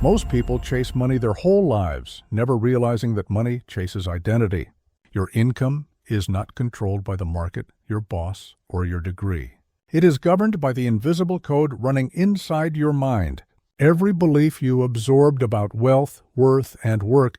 Most people chase money their whole lives, never realizing that money chases identity. Your income is not controlled by the market, your boss, or your degree. It is governed by the invisible code running inside your mind. Every belief you absorbed about wealth, worth, and work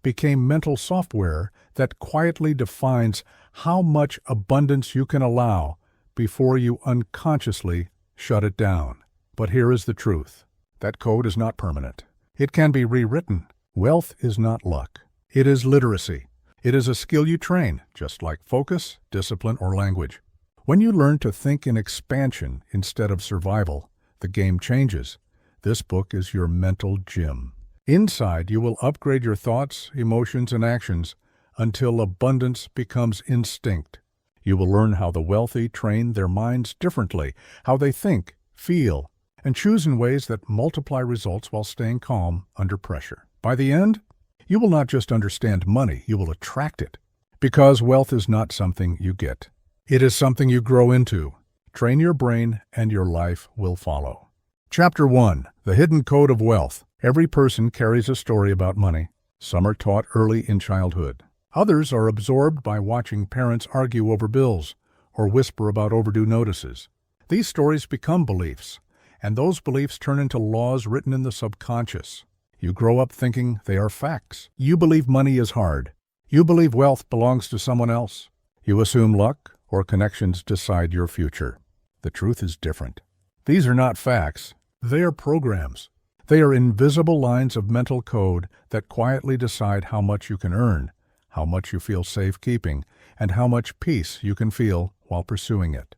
became mental software that quietly defines how much abundance you can allow before you unconsciously shut it down. But here is the truth. That code is not permanent. It can be rewritten. Wealth is not luck. It is literacy. It is a skill you train, just like focus, discipline, or language. When you learn to think in expansion instead of survival, the game changes. This book is your mental gym. Inside, you will upgrade your thoughts, emotions, and actions until abundance becomes instinct. You will learn how the wealthy train their minds differently, how they think, feel, and choose in ways that multiply results while staying calm under pressure. By the end, you will not just understand money, you will attract it. Because wealth is not something you get. It is something you grow into. Train your brain and your life will follow. Chapter 1. The Hidden Code of Wealth. Every person carries a story about money. Some are taught early in childhood. Others are absorbed by watching parents argue over bills or whisper about overdue notices. These stories become beliefs, and those beliefs turn into laws written in the subconscious. You grow up thinking they are facts. You believe money is hard. You believe wealth belongs to someone else. You assume luck or connections decide your future. The truth is different. These are not facts. They are programs. They are invisible lines of mental code that quietly decide how much you can earn, how much you feel safe keeping, and how much peace you can feel while pursuing it.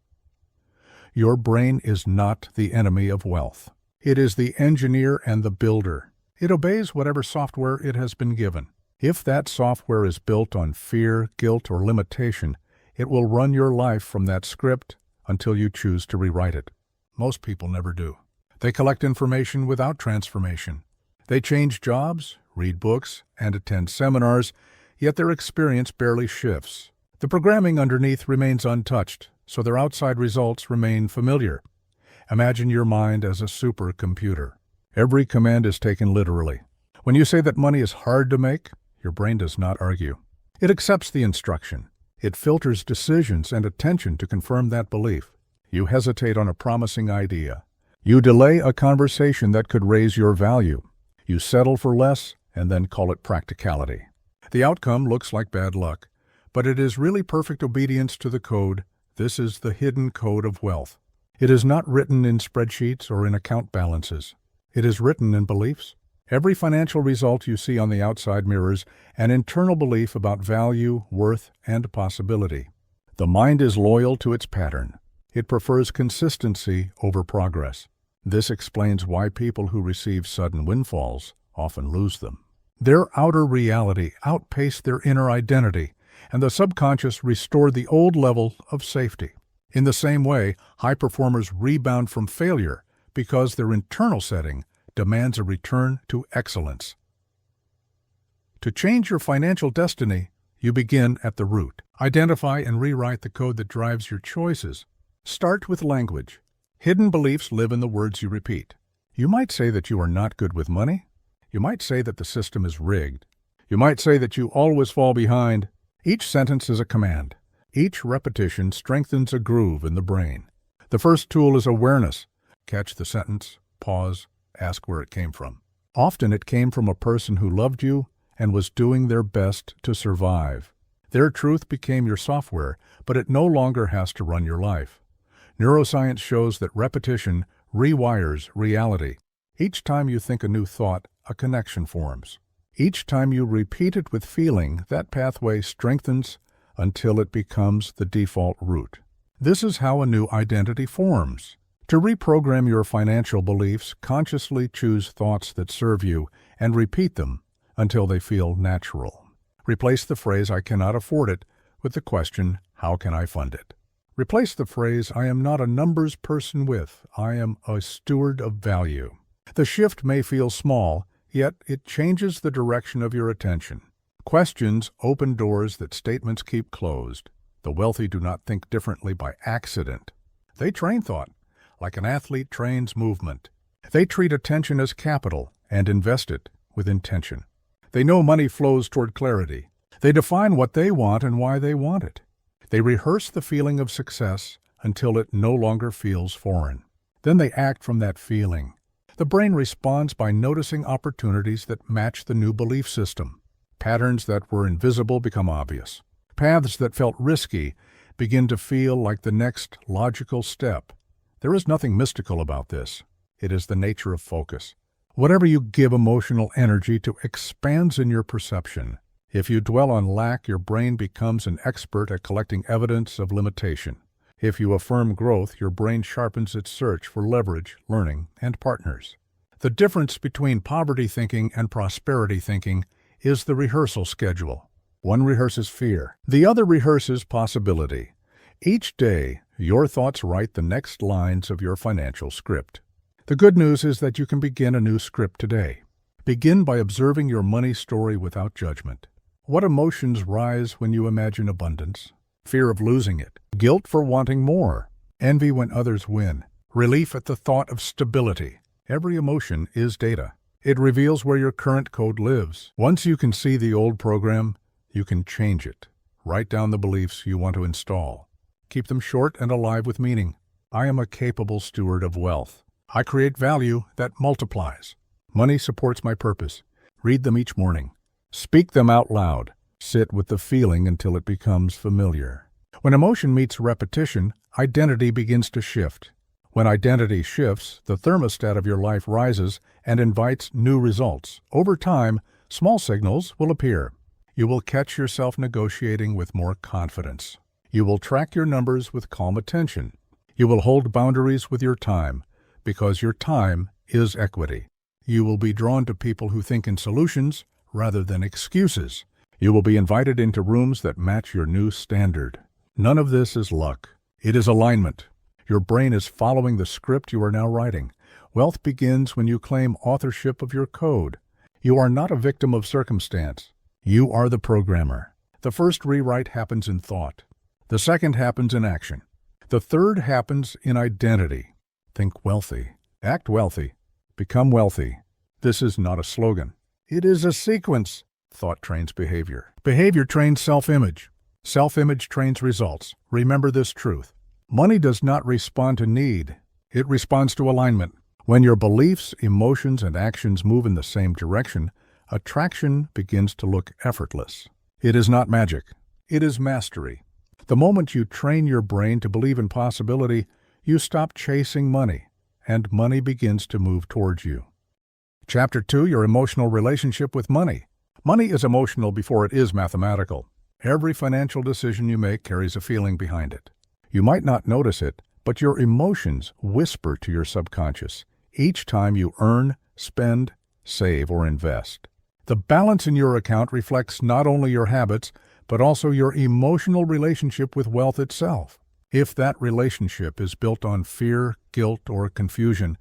Your brain is not the enemy of wealth. It is the engineer and the builder. It obeys whatever software it has been given. If that software is built on fear, guilt, or limitation, it will run your life from that script until you choose to rewrite it. Most people never do. They collect information without transformation. They change jobs, read books, and attend seminars, yet their experience barely shifts. The programming underneath remains untouched, so their outside results remain familiar. Imagine your mind as a supercomputer. Every command is taken literally. When you say that money is hard to make, your brain does not argue. It accepts the instruction. It filters decisions and attention to confirm that belief. You hesitate on a promising idea. You delay a conversation that could raise your value. You settle for less and then call it practicality. The outcome looks like bad luck, but it is really perfect obedience to the code. This is the hidden code of wealth. It is not written in spreadsheets or in account balances. It is written in beliefs. Every financial result you see on the outside mirrors an internal belief about value, worth, and possibility. The mind is loyal to its pattern. It prefers consistency over progress. This explains why people who receive sudden windfalls often lose them. Their outer reality outpaced their inner identity, and the subconscious restored the old level of safety. In the same way, high performers rebound from failure because their internal setting demands a return to excellence. To change your financial destiny, you begin at the root. Identify and rewrite the code that drives your choices. Start with language. Hidden beliefs live in the words you repeat. You might say that you are not good with money. You might say that the system is rigged. You might say that you always fall behind. Each sentence is a command. Each repetition strengthens a groove in the brain. The first tool is awareness. Catch the sentence, pause, ask where it came from. Often it came from a person who loved you and was doing their best to survive. Their truth became your software, but it no longer has to run your life. Neuroscience shows that repetition rewires reality. Each time you think a new thought, a connection forms. Each time you repeat it with feeling, that pathway strengthens until it becomes the default route. This is how a new identity forms. To reprogram your financial beliefs, consciously choose thoughts that serve you and repeat them until they feel natural. Replace the phrase, "I cannot afford it," with the question, "How can I fund it?" Replace the phrase, "I am not a numbers person with, I am a steward of value." The shift may feel small, yet it changes the direction of your attention. Questions open doors that statements keep closed. The wealthy do not think differently by accident. They train thought, like an athlete trains movement. They treat attention as capital and invest it with intention. They know money flows toward clarity. They define what they want and why they want it. They rehearse the feeling of success until it no longer feels foreign. Then they act from that feeling. The brain responds by noticing opportunities that match the new belief system. Patterns that were invisible become obvious. Paths that felt risky begin to feel like the next logical step. There is nothing mystical about this. It is the nature of focus. Whatever you give emotional energy to expands in your perception. If you dwell on lack, your brain becomes an expert at collecting evidence of limitation. If you affirm growth, your brain sharpens its search for leverage, learning, and partners. The difference between poverty thinking and prosperity thinking is the rehearsal schedule. One rehearses fear, the other rehearses possibility. Each day, your thoughts write the next lines of your financial script. The good news is that you can begin a new script today. Begin by observing your money story without judgment. What emotions rise when you imagine abundance? Fear of losing it, guilt for wanting more, envy when others win, relief at the thought of stability. Every emotion is data. It reveals where your current code lives. Once you can see the old program, you can change it. Write down the beliefs you want to install. Keep them short and alive with meaning. I am a capable steward of wealth. I create value that multiplies. Money supports my purpose. Read them each morning. Speak them out loud. Sit with the feeling until it becomes familiar. When emotion meets repetition, identity begins to shift. When identity shifts, the thermostat of your life rises and invites new results. Over time, small signals will appear. You will catch yourself negotiating with more confidence. You will track your numbers with calm attention. You will hold boundaries with your time, because your time is equity. You will be drawn to people who think in solutions rather than excuses. You will be invited into rooms that match your new standard. None of this is luck. It is alignment. Your brain is following the script you are now writing. Wealth begins when you claim authorship of your code. You are not a victim of circumstance. You are the programmer. The first rewrite happens in thought. The second happens in action. The third happens in identity. Think wealthy. Act wealthy. Become wealthy. This is not a slogan. It is a sequence. Thought trains behavior. Behavior trains self-image. Self-image trains results. Remember this truth. Money does not respond to need. It responds to alignment. When your beliefs, emotions, and actions move in the same direction, attraction begins to look effortless. It is not magic. It is mastery. The moment you train your brain to believe in possibility, you stop chasing money, and money begins to move towards you. Chapter 2, Your Emotional Relationship with Money. Money is emotional before it is mathematical. Every financial decision you make carries a feeling behind it. You might not notice it, but your emotions whisper to your subconscious each time you earn, spend, save, or invest. The balance in your account reflects not only your habits, but also your emotional relationship with wealth itself. If that relationship is built on fear, guilt, or confusion,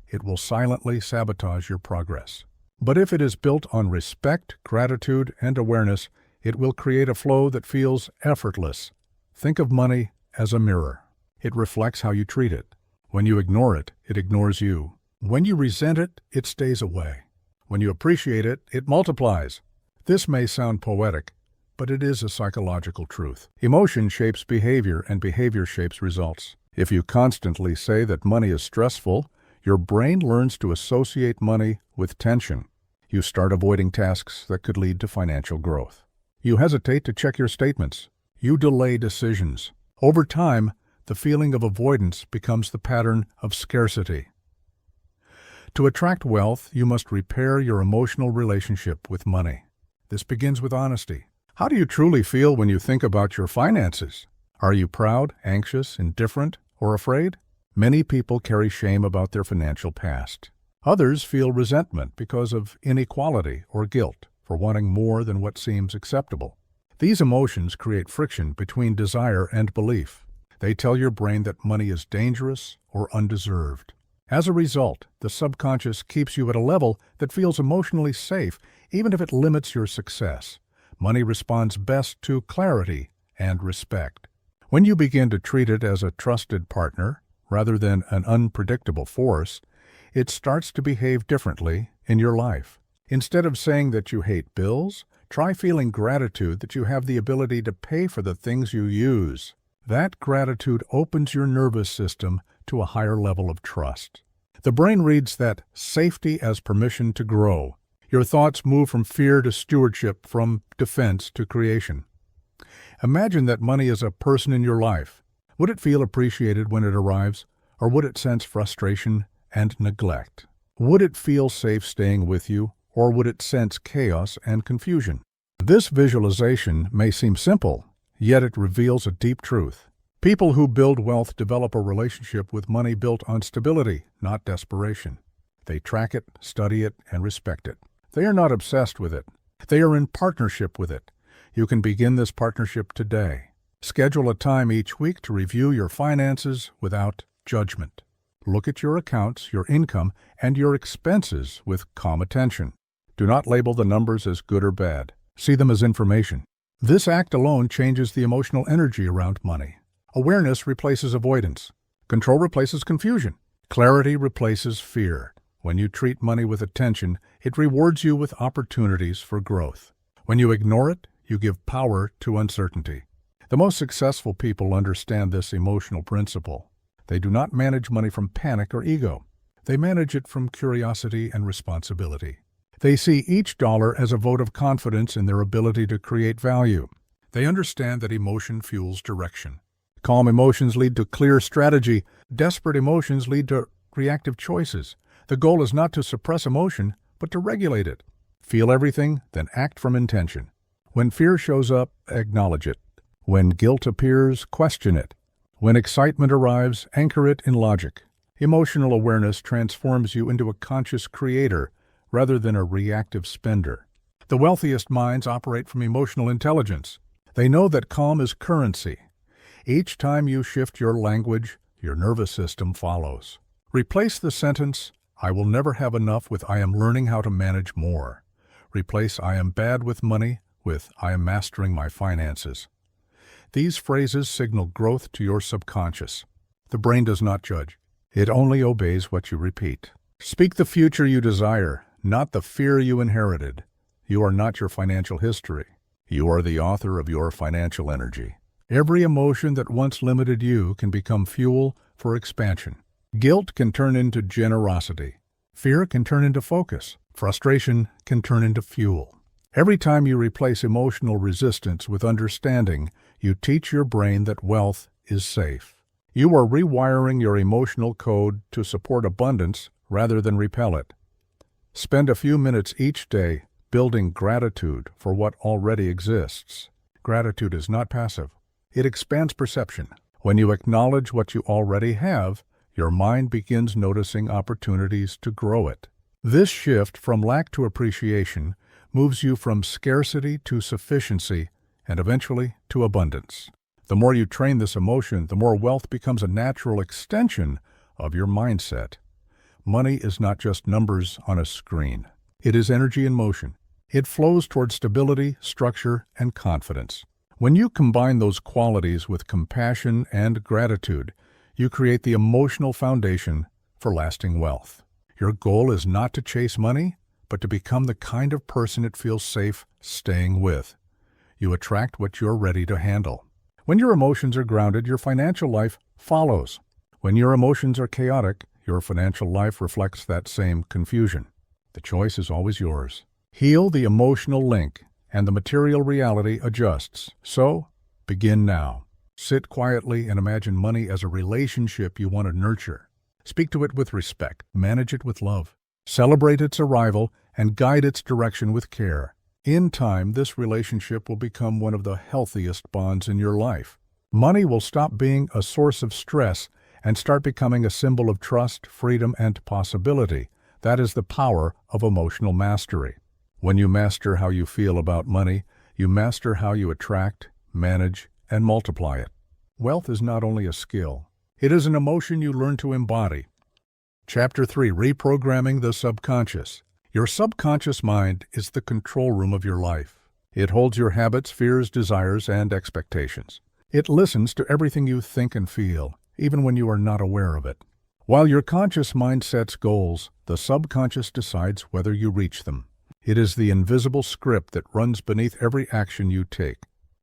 it will silently sabotage your progress. But if it is built on respect, gratitude, and awareness, it will create a flow that feels effortless. Think of money as a mirror. It reflects how you treat it. When you ignore it, it ignores you. When you resent it, it stays away. When you appreciate it, it multiplies. This may sound poetic, but it is a psychological truth. Emotion shapes behavior, and behavior shapes results. If you constantly say that money is stressful, your brain learns to associate money with tension. You start avoiding tasks that could lead to financial growth. You hesitate to check your statements. You delay decisions. Over time, the feeling of avoidance becomes the pattern of scarcity. To attract wealth, you must repair your emotional relationship with money. This begins with honesty. How do you truly feel when you think about your finances? Are you proud, anxious, indifferent, or afraid? Many people carry shame about their financial past. Others feel resentment because of inequality or guilt for wanting more than what seems acceptable. These emotions create friction between desire and belief. They tell your brain that money is dangerous or undeserved. As a result, the subconscious keeps you at a level that feels emotionally safe, even if it limits your success. Money responds best to clarity and respect. When you begin to treat it as a trusted partner, rather than an unpredictable force, it starts to behave differently in your life. Instead of saying that you hate bills, try feeling gratitude that you have the ability to pay for the things you use. That gratitude opens your nervous system to a higher level of trust. The brain reads that safety as permission to grow. Your thoughts move from fear to stewardship, from defense to creation. Imagine that money is a person in your life. Would it feel appreciated when it arrives, or would it sense frustration and neglect? Would it feel safe staying with you, or would it sense chaos and confusion? This visualization may seem simple, yet it reveals a deep truth. People who build wealth develop a relationship with money built on stability, not desperation. They track it, study it, and respect it. They are not obsessed with it. They are in partnership with it. You can begin this partnership today. Schedule a time each week to review your finances without judgment. Look at your accounts, your income, and your expenses with calm attention. Do not label the numbers as good or bad. See them as information. This act alone changes the emotional energy around money. Awareness replaces avoidance. Control replaces confusion. Clarity replaces fear. When you treat money with attention, it rewards you with opportunities for growth. When you ignore it, you give power to uncertainty. The most successful people understand this emotional principle. They do not manage money from panic or ego. They manage it from curiosity and responsibility. They see each dollar as a vote of confidence in their ability to create value. They understand that emotion fuels direction. Calm emotions lead to clear strategy. Desperate emotions lead to reactive choices. The goal is not to suppress emotion, but to regulate it. Feel everything, then act from intention. When fear shows up, acknowledge it. When guilt appears, question it. When excitement arrives, anchor it in logic. Emotional awareness transforms you into a conscious creator rather than a reactive spender. The wealthiest minds operate from emotional intelligence. They know that calm is currency. Each time you shift your language, your nervous system follows. Replace the sentence, "I will never have enough," with "I am learning how to manage more." Replace "I am bad with money" with "I am mastering my finances." These phrases signal growth to your subconscious. The brain does not judge. It only obeys what you repeat. Speak the future you desire, not the fear you inherited. You are not your financial history. You are the author of your financial energy. Every emotion that once limited you can become fuel for expansion. Guilt can turn into generosity. Fear can turn into focus. Frustration can turn into fuel. Every time you replace emotional resistance with understanding, you teach your brain that wealth is safe. You are rewiring your emotional code to support abundance rather than repel it. Spend a few minutes each day building gratitude for what already exists. Gratitude is not passive. It expands perception. When you acknowledge what you already have, your mind begins noticing opportunities to grow it. This shift from lack to appreciation moves you from scarcity to sufficiency and eventually to abundance. The more you train this emotion, the more wealth becomes a natural extension of your mindset. Money is not just numbers on a screen. It is energy in motion. It flows toward stability, structure, and confidence. When you combine those qualities with compassion and gratitude, you create the emotional foundation for lasting wealth. Your goal is not to chase money, but to become the kind of person it feels safe staying with. You attract what you're ready to handle. When your emotions are grounded, your financial life follows. When your emotions are chaotic, your financial life reflects that same confusion. The choice is always yours. Heal the emotional link, and the material reality adjusts. So, begin now. Sit quietly and imagine money as a relationship you want to nurture. Speak to it with respect. Manage it with love. Celebrate its arrival and guide its direction with care. In time, this relationship will become one of the healthiest bonds in your life. Money will stop being a source of stress and start becoming a symbol of trust, freedom, and possibility. That is the power of emotional mastery. When you master how you feel about money, you master how you attract, manage, and multiply it. Wealth is not only a skill, it is an emotion you learn to embody. Chapter 3: Reprogramming the Subconscious. Your subconscious mind is the control room of your life. It holds your habits, fears, desires, and expectations. It listens to everything you think and feel, even when you are not aware of it. While your conscious mind sets goals, the subconscious decides whether you reach them. It is the invisible script that runs beneath every action you take.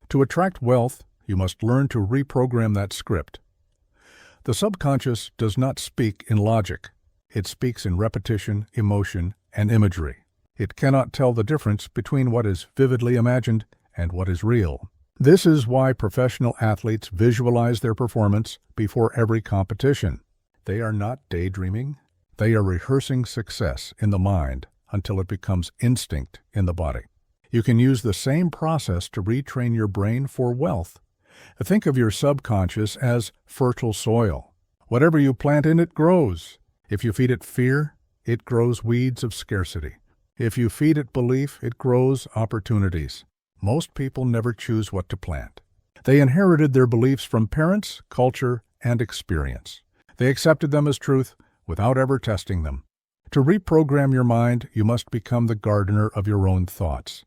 To attract wealth, you must learn to reprogram that script. The subconscious does not speak in logic. It speaks in repetition, emotion, and imagery. It cannot tell the difference between what is vividly imagined and what is real. This is why professional athletes visualize their performance before every competition. They are not daydreaming. They are rehearsing success in the mind until it becomes instinct in the body. You can use the same process to retrain your brain for wealth. Think of your subconscious as fertile soil. Whatever you plant in it grows. If you feed it fear, it grows weeds of scarcity. If you feed it belief, it grows opportunities. Most people never choose what to plant. They inherited their beliefs from parents, culture, and experience. They accepted them as truth without ever testing them. To reprogram your mind, you must become the gardener of your own thoughts.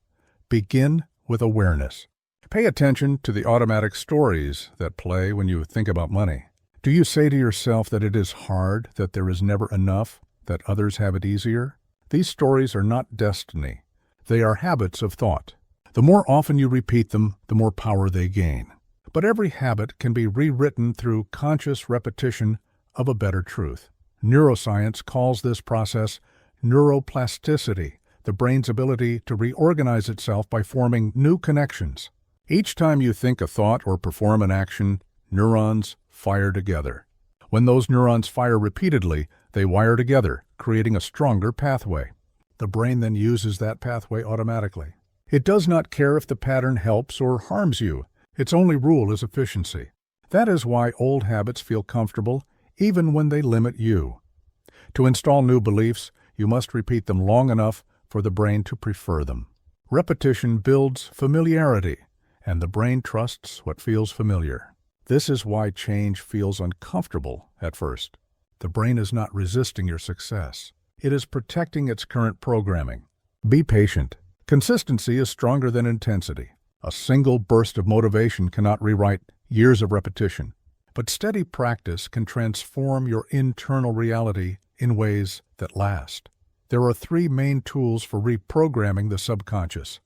Begin with awareness. Pay attention to the automatic stories that play when you think about money. Do you say to yourself that it is hard, that there is never enough, that others have it easier? These stories are not destiny. They are habits of thought. The more often you repeat them, the more power they gain. But every habit can be rewritten through conscious repetition of a better truth. Neuroscience calls this process neuroplasticity, the brain's ability to reorganize itself by forming new connections. Each time you think a thought or perform an action, neurons fire together. When those neurons fire repeatedly, they wire together, creating a stronger pathway. The brain then uses that pathway automatically. It does not care if the pattern helps or harms you. Its only rule is efficiency. That is why old habits feel comfortable, even when they limit you. To install new beliefs, you must repeat them long enough for the brain to prefer them. Repetition builds familiarity, and the brain trusts what feels familiar. This is why change feels uncomfortable at first. The brain is not resisting your success. It is protecting its current programming. Be patient. Consistency is stronger than intensity. A single burst of motivation cannot rewrite years of repetition. But steady practice can transform your internal reality in ways that last. There are three main tools for reprogramming the subconscious: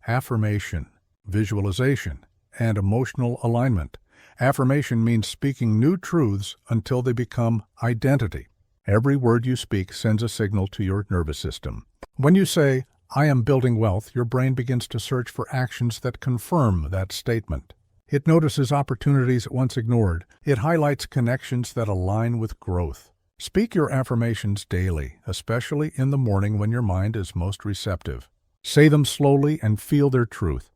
affirmation, visualization, and emotional alignment. Affirmation means speaking new truths until they become identity. Every word you speak sends a signal to your nervous system. When you say, "I am building wealth," your brain begins to search for actions that confirm that statement. It notices opportunities once ignored. It highlights connections that align with growth. Speak your affirmations daily, especially in the morning when your mind is most receptive. Say them slowly and feel their truth.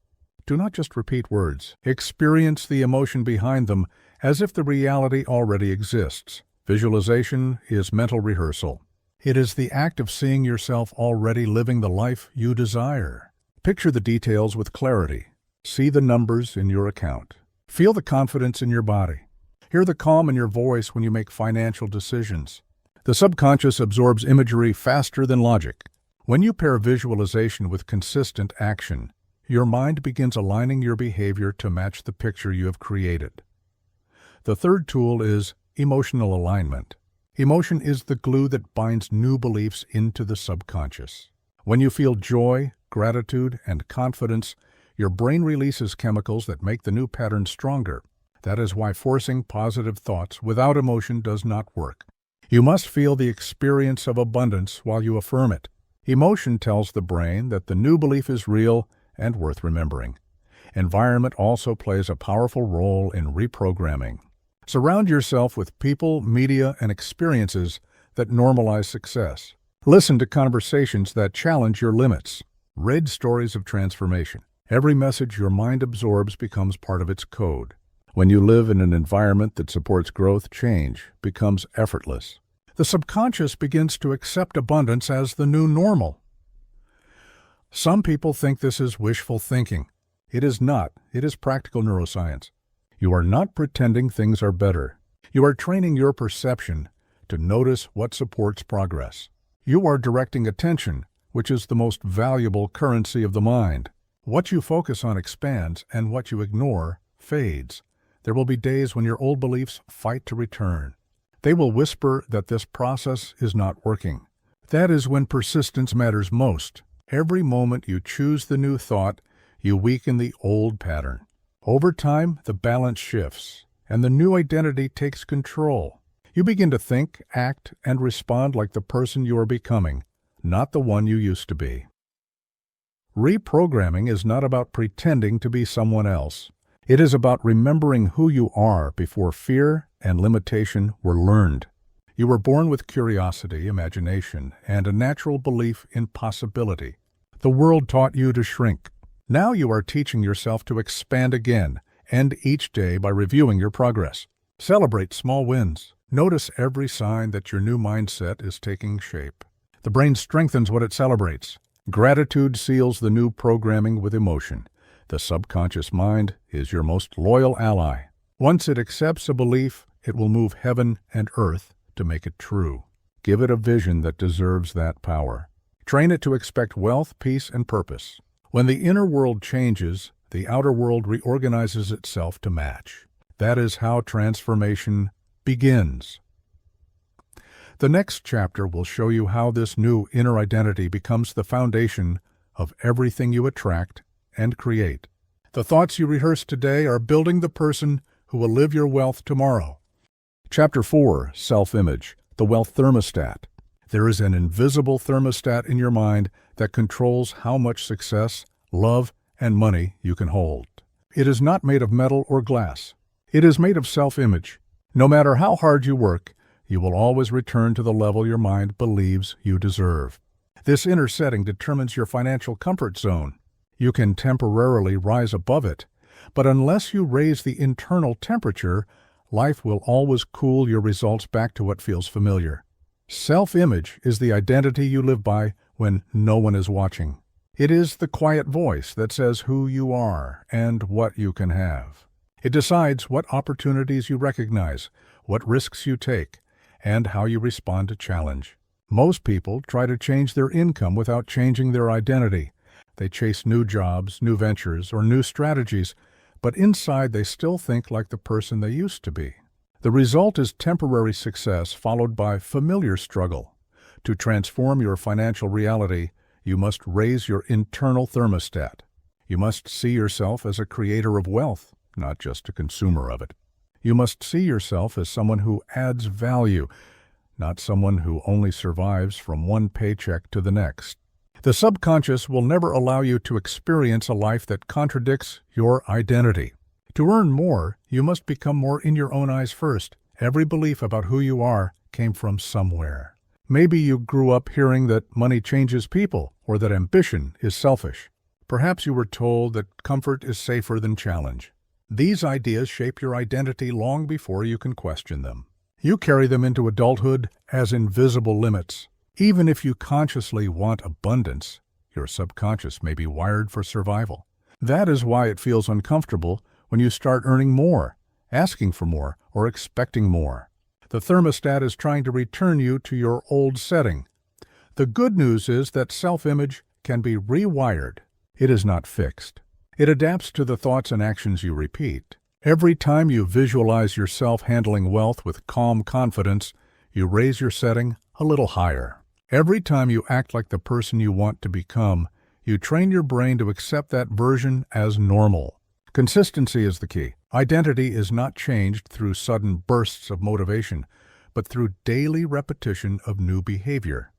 Do not just repeat words. Experience the emotion behind them as if the reality already exists. Visualization is mental rehearsal. It is the act of seeing yourself already living the life you desire. Picture the details with clarity. See the numbers in your account. Feel the confidence in your body. Hear the calm in your voice when you make financial decisions. The subconscious absorbs imagery faster than logic. When you pair visualization with consistent action, your mind begins aligning your behavior to match the picture you have created. The third tool is emotional alignment. Emotion is the glue that binds new beliefs into the subconscious. When you feel joy, gratitude, and confidence, your brain releases chemicals that make the new pattern stronger. That is why forcing positive thoughts without emotion does not work. You must feel the experience of abundance while you affirm it. Emotion tells the brain that the new belief is real and worth remembering. Environment also plays a powerful role in reprogramming. Surround yourself with people, media, and experiences that normalize success. Listen to conversations that challenge your limits. Read stories of transformation. Every message your mind absorbs becomes part of its code. When you live in an environment that supports growth, change becomes effortless. The subconscious begins to accept abundance as the new normal. Some people think this is wishful thinking. It is not. It is practical neuroscience. You are not pretending things are better. You are training your perception to notice what supports progress. You are directing attention, which is the most valuable currency of the mind. What you focus on expands, and what you ignore fades. There will be days when your old beliefs fight to return. They will whisper that this process is not working. That is when persistence matters most. Every moment you choose the new thought, you weaken the old pattern. Over time, the balance shifts, and the new identity takes control. You begin to think, act, and respond like the person you are becoming, not the one you used to be. Reprogramming is not about pretending to be someone else. It is about remembering who you are before fear and limitation were learned. You were born with curiosity, imagination, and a natural belief in possibility. The world taught you to shrink. Now you are teaching yourself to expand again, end each day by reviewing your progress. Celebrate small wins. Notice every sign that your new mindset is taking shape. The brain strengthens what it celebrates. Gratitude seals the new programming with emotion. The subconscious mind is your most loyal ally. Once it accepts a belief, it will move heaven and earth to make it true. Give it a vision that deserves that power. Train it to expect wealth, peace, and purpose. When the inner world changes, the outer world reorganizes itself to match. That is how transformation begins. The next chapter will show you how this new inner identity becomes the foundation of everything you attract and create. The thoughts you rehearse today are building the person who will live your wealth tomorrow. Chapter 4, Self-Image, the Wealth Thermostat. There is an invisible thermostat in your mind that controls how much success, love, and money you can hold. It is not made of metal or glass. It is made of self-image. No matter how hard you work, you will always return to the level your mind believes you deserve. This inner setting determines your financial comfort zone. You can temporarily rise above it, but unless you raise the internal temperature, life will always cool your results back to what feels familiar. Self-image is the identity you live by when no one is watching. It is the quiet voice that says who you are and what you can have. It decides what opportunities you recognize, what risks you take, and how you respond to challenge. Most people try to change their income without changing their identity. They chase new jobs, new ventures, or new strategies, but inside they still think like the person they used to be. The result is temporary success followed by familiar struggle. To transform your financial reality, you must raise your internal thermostat. You must see yourself as a creator of wealth, not just a consumer of it. You must see yourself as someone who adds value, not someone who only survives from one paycheck to the next. The subconscious will never allow you to experience a life that contradicts your identity. To earn more, you must become more in your own eyes first. Every belief about who you are came from somewhere. Maybe you grew up hearing that money changes people or that ambition is selfish. Perhaps you were told that comfort is safer than challenge. These ideas shape your identity long before you can question them. You carry them into adulthood as invisible limits. Even if you consciously want abundance, your subconscious may be wired for survival. That is why it feels uncomfortable when you start earning more, asking for more, or expecting more. The thermostat is trying to return you to your old setting. The good news is that self-image can be rewired. It is not fixed. It adapts to the thoughts and actions you repeat. Every time you visualize yourself handling wealth with calm confidence, you raise your setting a little higher. Every time you act like the person you want to become, you train your brain to accept that version as normal. Consistency is the key. Identity is not changed through sudden bursts of motivation, but through daily repetition of new behavior.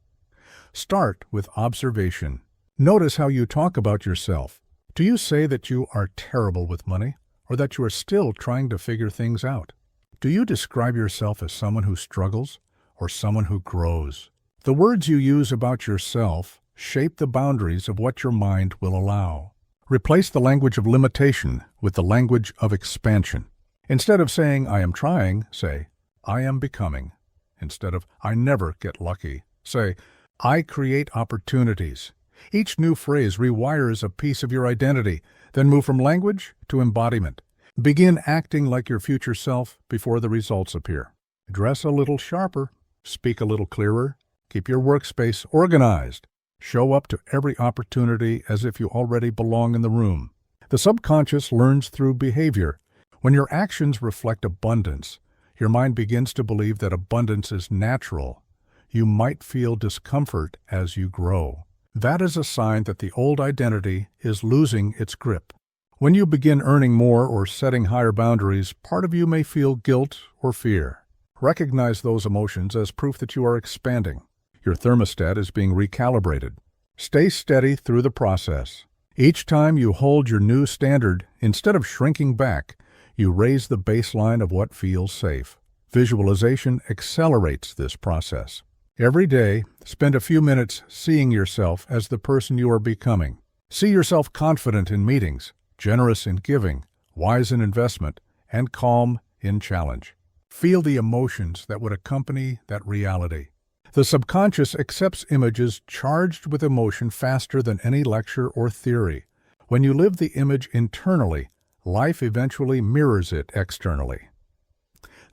Start with observation. Notice how you talk about yourself. Do you say that you are terrible with money, or that you are still trying to figure things out? Do you describe yourself as someone who struggles, or someone who grows? The words you use about yourself shape the boundaries of what your mind will allow. Replace the language of limitation with the language of expansion. Instead of saying, "I am trying," say, "I am becoming." Instead of, "I never get lucky," say, "I create opportunities." Each new phrase rewires a piece of your identity, then move from language to embodiment. Begin acting like your future self before the results appear. Dress a little sharper, speak a little clearer, keep your workspace organized. Show up to every opportunity as if you already belong in the room. The subconscious learns through behavior. When your actions reflect abundance, Your mind begins to believe that abundance is natural. You might feel discomfort as you grow. That is a sign that the old identity is losing its grip. When you begin earning more or setting higher boundaries, part of you may feel guilt or fear. Recognize those emotions as proof that you are expanding. Your thermostat is being recalibrated. Stay steady through the process. Each time you hold your new standard, instead of shrinking back, you raise the baseline of what feels safe. Visualization accelerates this process. Every day, spend a few minutes seeing yourself as the person you are becoming. See yourself confident in meetings, generous in giving, wise in investment, and calm in challenge. Feel the emotions that would accompany that reality. The subconscious accepts images charged with emotion faster than any lecture or theory. When you live the image internally, life eventually mirrors it externally.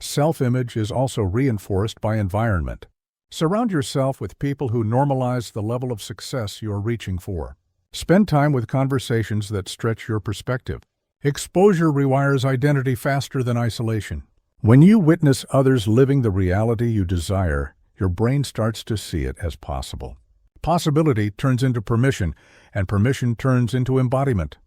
Self-image is also reinforced by environment. Surround yourself with people who normalize the level of success you are reaching for. Spend time with conversations that stretch your perspective. Exposure rewires identity faster than isolation. When you witness others living the reality you desire, your brain starts to see it as possible. Possibility turns into permission, and permission turns into embodiment.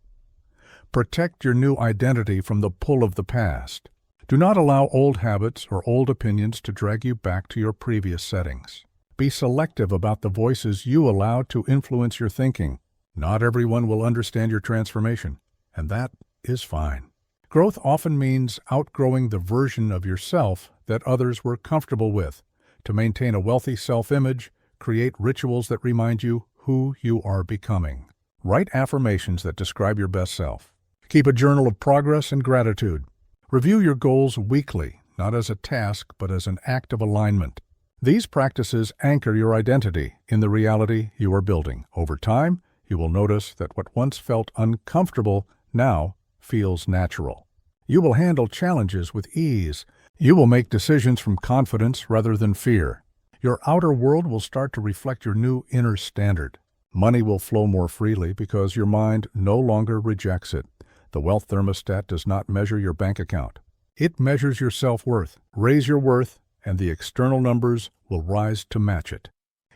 Protect your new identity from the pull of the past. Do not allow old habits or old opinions to drag you back to your previous settings. Be selective about the voices you allow to influence your thinking. Not everyone will understand your transformation, and that is fine. Growth often means outgrowing the version of yourself that others were comfortable with. To maintain a wealthy self-image, create rituals that remind you who you are becoming. Write affirmations that describe your best self. Keep a journal of progress and gratitude. Review your goals weekly, not as a task, but as an act of alignment. These practices anchor your identity in the reality you are building. Over time, you will notice that what once felt uncomfortable now feels natural. You will handle challenges with ease. You will make decisions from confidence rather than fear. Your outer world will start to reflect your new inner standard. Money will flow more freely because your mind no longer rejects it. The wealth thermostat does not measure your bank account. It measures your self-worth. Raise your worth, and the external numbers will rise to match it.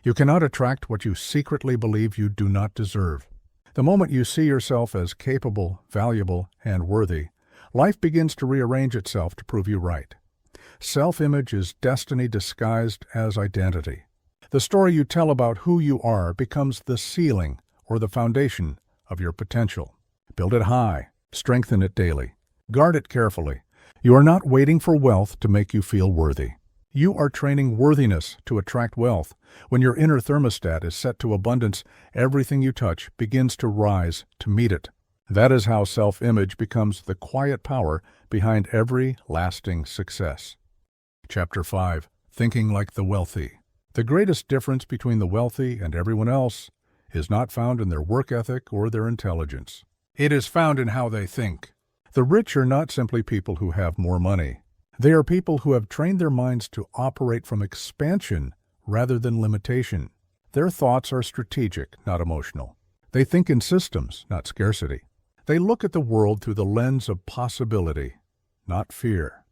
You cannot attract what you secretly believe you do not deserve. The moment you see yourself as capable, valuable, and worthy, life begins to rearrange itself to prove you right. Self-image is destiny disguised as identity. The story you tell about who you are becomes the ceiling or the foundation of your potential. Build it high. Strengthen it daily. Guard it carefully. You are not waiting for wealth to make you feel worthy. You are training worthiness to attract wealth. When your inner thermostat is set to abundance, everything you touch begins to rise to meet it. That is how self-image becomes the quiet power behind every lasting success. Chapter 5. Thinking like the wealthy. The greatest difference between the wealthy and everyone else is not found in their work ethic or their intelligence. It is found in how they think. The rich are not simply people who have more money. They are people who have trained their minds to operate from expansion rather than limitation. Their thoughts are strategic, not emotional. They think in systems, not scarcity. They look at the world through the lens of possibility, not fear.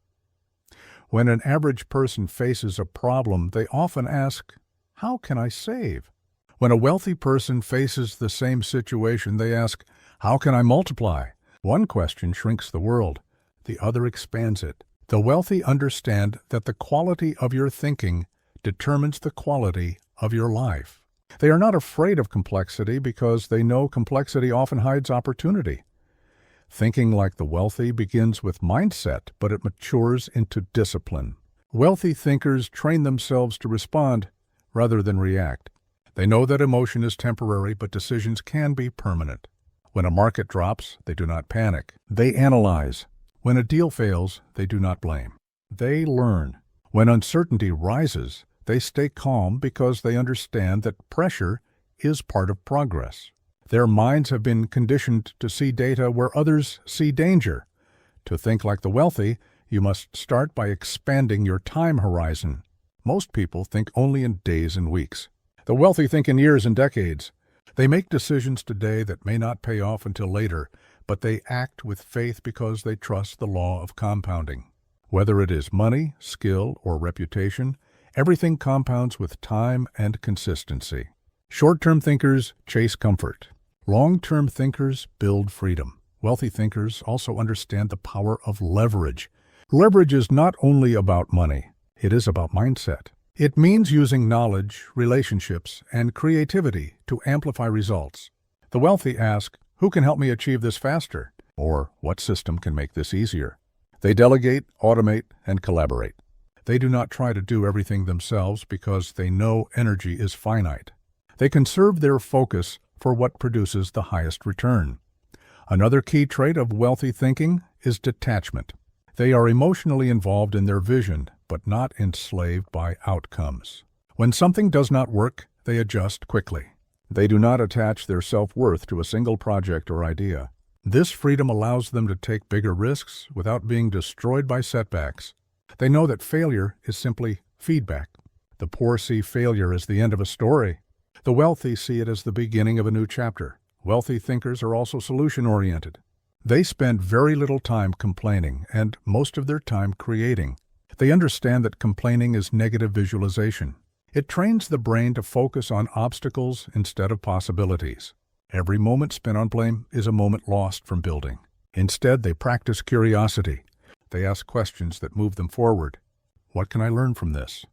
When an average person faces a problem, they often ask, "How can I save?" When a wealthy person faces the same situation, they ask, "How can I multiply?" One question shrinks the world, the other expands it. The wealthy understand that the quality of your thinking determines the quality of your life. They are not afraid of complexity because they know complexity often hides opportunity. Thinking like the wealthy begins with mindset, but it matures into discipline. Wealthy thinkers train themselves to respond rather than react. They know that emotion is temporary, but decisions can be permanent. When a market drops, they do not panic. They analyze. When a deal fails, they do not blame. They learn. When uncertainty rises, they stay calm because they understand that pressure is part of progress. Their minds have been conditioned to see data where others see danger. To think like the wealthy, you must start by expanding your time horizon. Most people think only in days and weeks. The wealthy think in years and decades. They make decisions today that may not pay off until later, but they act with faith because they trust the law of compounding. Whether it is money, skill, or reputation, everything compounds with time and consistency. Short-term thinkers chase comfort. Long-term thinkers build freedom. Wealthy thinkers also understand the power of leverage. Leverage is not only about money, it is about mindset. It means using knowledge, relationships, and creativity to amplify results. The wealthy ask, "Who can help me achieve this faster?" Or, "What system can make this easier?" They delegate, automate, and collaborate. They do not try to do everything themselves because they know energy is finite. They conserve their focus for what produces the highest return. Another key trait of wealthy thinking is detachment. They are emotionally involved in their vision, but not enslaved by outcomes. When something does not work, they adjust quickly. They do not attach their self-worth to a single project or idea. This freedom allows them to take bigger risks without being destroyed by setbacks. They know that failure is simply feedback. The poor see failure as the end of a story. The wealthy see it as the beginning of a new chapter. Wealthy thinkers are also solution-oriented. They spend very little time complaining and most of their time creating. They understand that complaining is negative visualization. It trains the brain to focus on obstacles instead of possibilities. Every moment spent on blame is a moment lost from building. Instead, they practice curiosity. They ask questions that move them forward. What can I learn from this?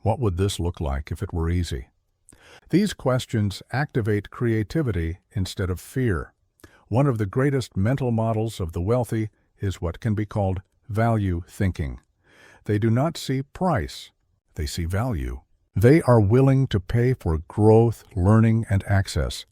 What would this look like if it were easy? These questions activate creativity instead of fear. One of the greatest mental models of the wealthy is what can be called value thinking. They do not see price, they see value. They are willing to pay for growth, learning, and access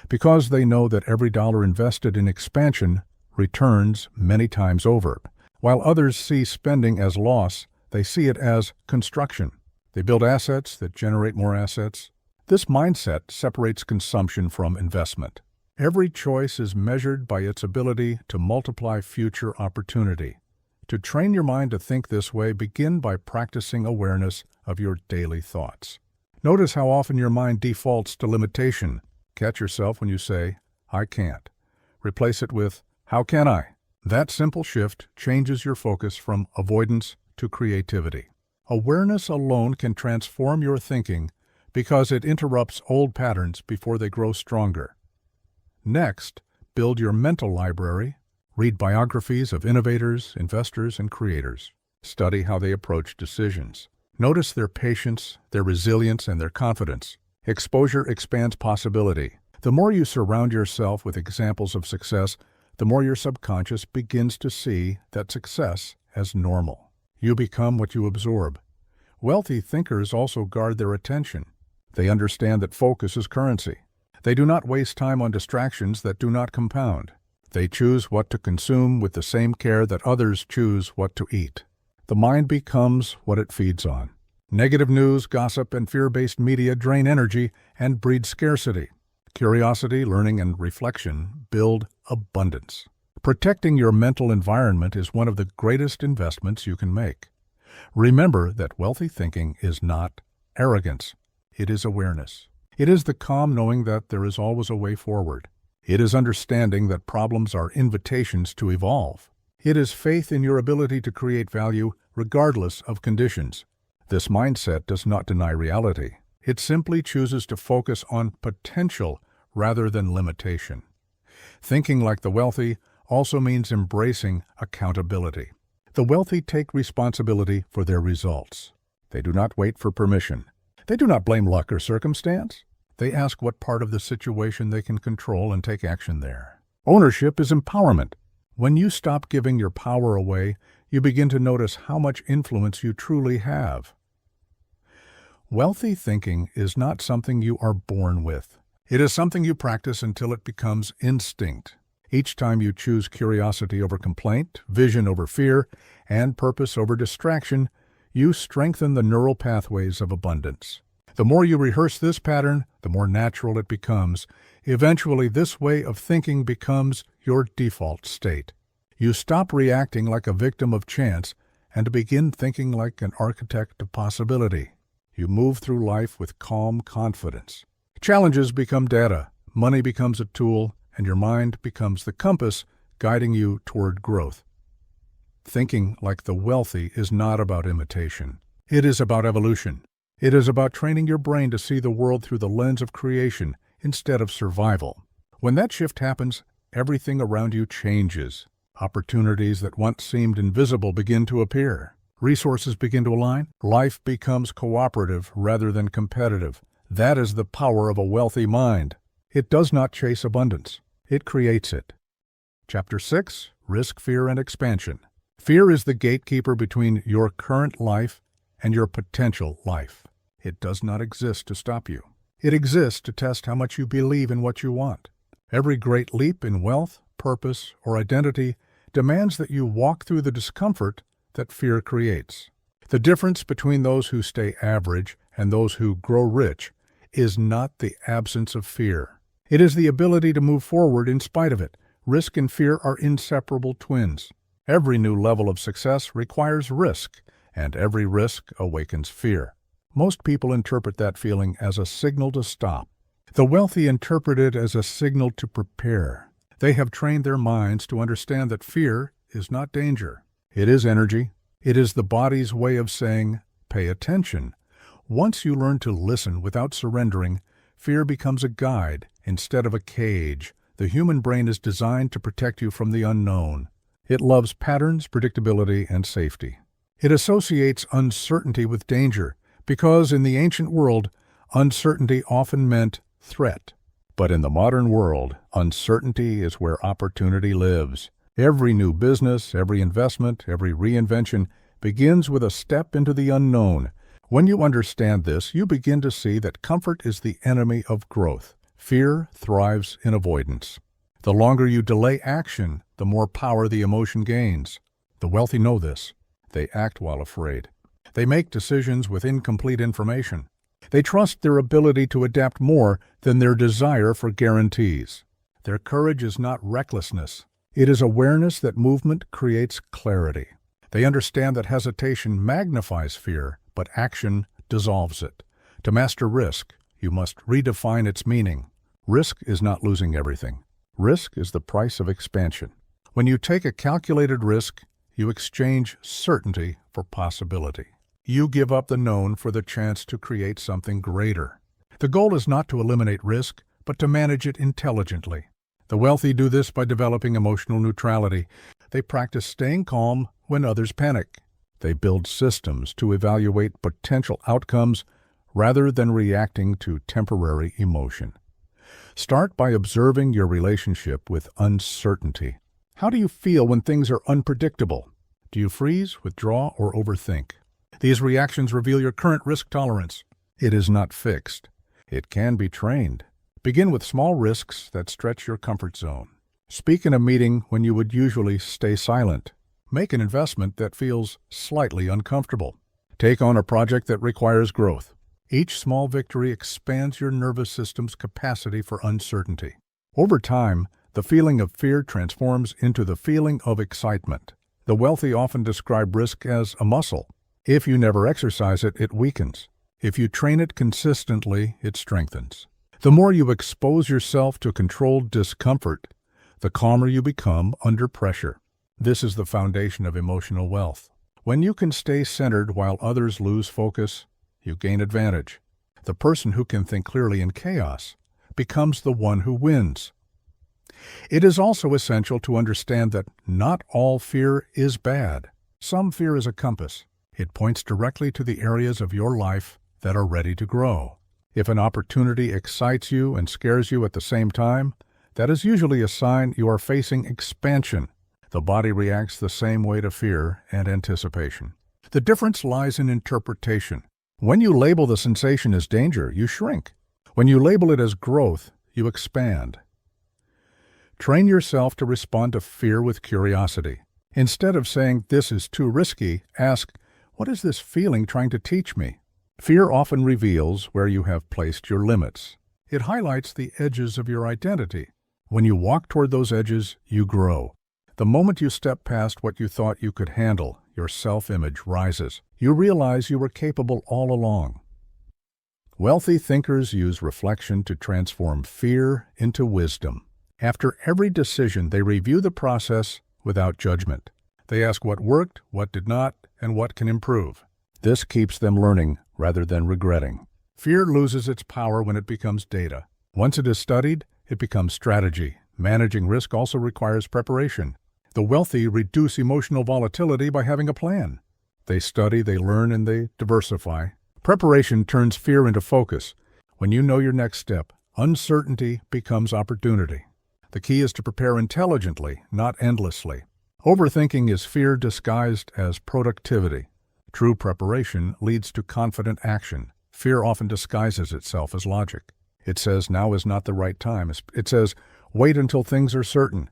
because they know that every dollar invested in expansion returns many times over. While others see spending as loss, they see it as construction. They build assets that generate more assets. This mindset separates consumption from investment. Every choice is measured by its ability to multiply future opportunity. To train your mind to think this way, begin by practicing awareness of your daily thoughts. Notice how often your mind defaults to limitation. Catch yourself when you say, "I can't." Replace it with, "How can I?" That simple shift changes your focus from avoidance to creativity. Awareness alone can transform your thinking because it interrupts old patterns before they grow stronger. Next, build your mental library. Read biographies of innovators, investors, and creators. Study how they approach decisions. Notice their patience, their resilience, and their confidence. Exposure expands possibility. The more you surround yourself with examples of success, the more your subconscious begins to see that success as normal. You become what you absorb. Wealthy thinkers also guard their attention. They understand that focus is currency. They do not waste time on distractions that do not compound. They choose what to consume with the same care that others choose what to eat. The mind becomes what it feeds on. Negative news, gossip, and fear-based media drain energy and breed scarcity. Curiosity, learning, and reflection build abundance. Protecting your mental environment is one of the greatest investments you can make. Remember that wealthy thinking is not arrogance. It is awareness. It is the calm knowing that there is always a way forward. It is understanding that problems are invitations to evolve. It is faith in your ability to create value regardless of conditions. This mindset does not deny reality. It simply chooses to focus on potential rather than limitation. Thinking like the wealthy also means embracing accountability. The wealthy take responsibility for their results. They do not wait for permission. They do not blame luck or circumstance. They ask what part of the situation they can control and take action there. Ownership is empowerment. When you stop giving your power away, you begin to notice how much influence you truly have. Wealthy thinking is not something you are born with. It is something you practice until it becomes instinct. Each time you choose curiosity over complaint, vision over fear, and purpose over distraction, you strengthen the neural pathways of abundance. The more you rehearse this pattern, the more natural it becomes. Eventually, this way of thinking becomes your default state. You stop reacting like a victim of chance and begin thinking like an architect of possibility. You move through life with calm confidence. Challenges become data, money becomes a tool, and your mind becomes the compass guiding you toward growth. Thinking like the wealthy is not about imitation. It is about evolution. It is about training your brain to see the world through the lens of creation instead of survival. When that shift happens, everything around you changes. Opportunities that once seemed invisible begin to appear. Resources begin to align. Life becomes cooperative rather than competitive. That is the power of a wealthy mind. It does not chase abundance. It creates it. Chapter 6. Risk, Fear, and Expansion. Fear is the gatekeeper between your current life and your potential life. It does not exist to stop you. It exists to test how much you believe in what you want. Every great leap in wealth, purpose, or identity demands that you walk through the discomfort that fear creates. The difference between those who stay average and those who grow rich is not the absence of fear. It is the ability to move forward in spite of it. Risk and fear are inseparable twins. Every new level of success requires risk, and every risk awakens fear. Most people interpret that feeling as a signal to stop. The wealthy interpret it as a signal to prepare. They have trained their minds to understand that fear is not danger. It is energy. It is the body's way of saying, pay attention. Once you learn to listen without surrendering, fear becomes a guide instead of a cage. The human brain is designed to protect you from the unknown. It loves patterns, predictability, and safety. It associates uncertainty with danger because in the ancient world, uncertainty often meant threat. But in the modern world, uncertainty is where opportunity lives. Every new business, every investment, every reinvention begins with a step into the unknown. When you understand this, you begin to see that comfort is the enemy of growth. Fear thrives in avoidance. The longer you delay action, the more power the emotion gains. The wealthy know this. They act while afraid. They make decisions with incomplete information. They trust their ability to adapt more than their desire for guarantees. Their courage is not recklessness. It is awareness that movement creates clarity. They understand that hesitation magnifies fear, but action dissolves it. To master risk, you must redefine its meaning. Risk is not losing everything. Risk is the price of expansion. When you take a calculated risk, you exchange certainty for possibility. You give up the known for the chance to create something greater. The goal is not to eliminate risk, but to manage it intelligently. The wealthy do this by developing emotional neutrality. They practice staying calm when others panic. They build systems to evaluate potential outcomes rather than reacting to temporary emotion. Start by observing your relationship with uncertainty. How do you feel when things are unpredictable? Do you freeze, withdraw, or overthink? These reactions reveal your current risk tolerance. It is not fixed. It can be trained. Begin with small risks that stretch your comfort zone. Speak in a meeting when you would usually stay silent. Make an investment that feels slightly uncomfortable. Take on a project that requires growth. Each small victory expands your nervous system's capacity for uncertainty. Over time, the feeling of fear transforms into the feeling of excitement. The wealthy often describe risk as a muscle. If you never exercise it, it weakens. If you train it consistently, it strengthens. The more you expose yourself to controlled discomfort, the calmer you become under pressure. This is the foundation of emotional wealth. When you can stay centered while others lose focus, you gain advantage. The person who can think clearly in chaos becomes the one who wins. It is also essential to understand that not all fear is bad. Some fear is a compass. It points directly to the areas of your life that are ready to grow. If an opportunity excites you and scares you at the same time, that is usually a sign you are facing expansion. The body reacts the same way to fear and anticipation. The difference lies in interpretation. When you label the sensation as danger, you shrink. When you label it as growth, you expand. Train yourself to respond to fear with curiosity. Instead of saying, "This is too risky," ask, "What is this feeling trying to teach me?" Fear often reveals where you have placed your limits. It highlights the edges of your identity. When you walk toward those edges, you grow. The moment you step past what you thought you could handle, your self-image rises. You realize you were capable all along. Wealthy thinkers use reflection to transform fear into wisdom. After every decision, they review the process without judgment. They ask what worked, what did not, and what can improve. This keeps them learning rather than regretting. Fear loses its power when it becomes data. Once it is studied, it becomes strategy. Managing risk also requires preparation. The wealthy reduce emotional volatility by having a plan. They study, they learn, and they diversify. Preparation turns fear into focus. When you know your next step, uncertainty becomes opportunity. The key is to prepare intelligently, not endlessly. Overthinking is fear disguised as productivity. True preparation leads to confident action. Fear often disguises itself as logic. It says now is not the right time. It says wait until things are certain.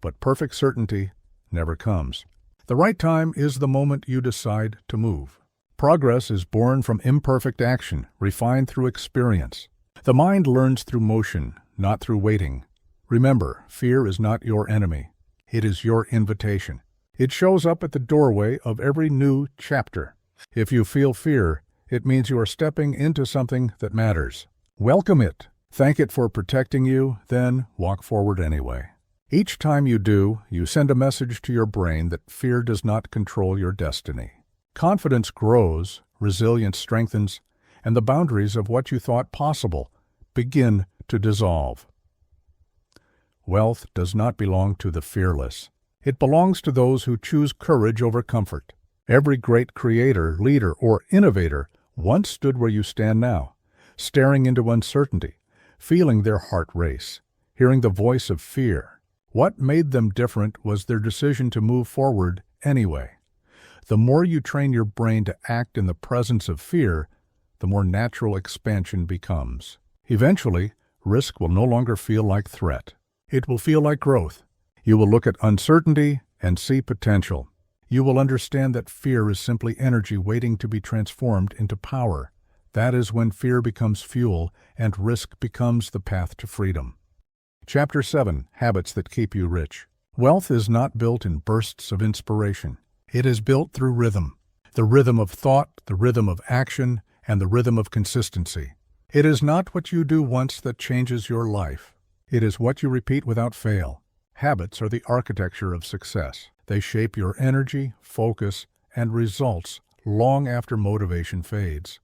But perfect certainty never comes. The right time is the moment you decide to move. Progress is born from imperfect action, refined through experience. The mind learns through motion, not through waiting. Remember, fear is not your enemy. It is your invitation. It shows up at the doorway of every new chapter. If you feel fear, it means you are stepping into something that matters. Welcome it. Thank it for protecting you, then walk forward anyway. Each time you do, you send a message to your brain that fear does not control your destiny. Confidence grows, resilience strengthens, and the boundaries of what you thought possible begin to dissolve. Wealth does not belong to the fearless. It belongs to those who choose courage over comfort. Every great creator, leader, or innovator once stood where you stand now, staring into uncertainty, feeling their heart race, hearing the voice of fear. What made them different was their decision to move forward anyway. The more you train your brain to act in the presence of fear, the more natural expansion becomes. Eventually, risk will no longer feel like threat. It will feel like growth. You will look at uncertainty and see potential. You will understand that fear is simply energy waiting to be transformed into power. That is when fear becomes fuel and risk becomes the path to freedom. Chapter 7. Habits that keep you rich. Wealth is not built in bursts of inspiration. It is built through rhythm. The rhythm of thought, the rhythm of action, and the rhythm of consistency. It is not what you do once that changes your life. It is what you repeat without fail. Habits are the architecture of success. They shape your energy, focus, and results long after motivation fades.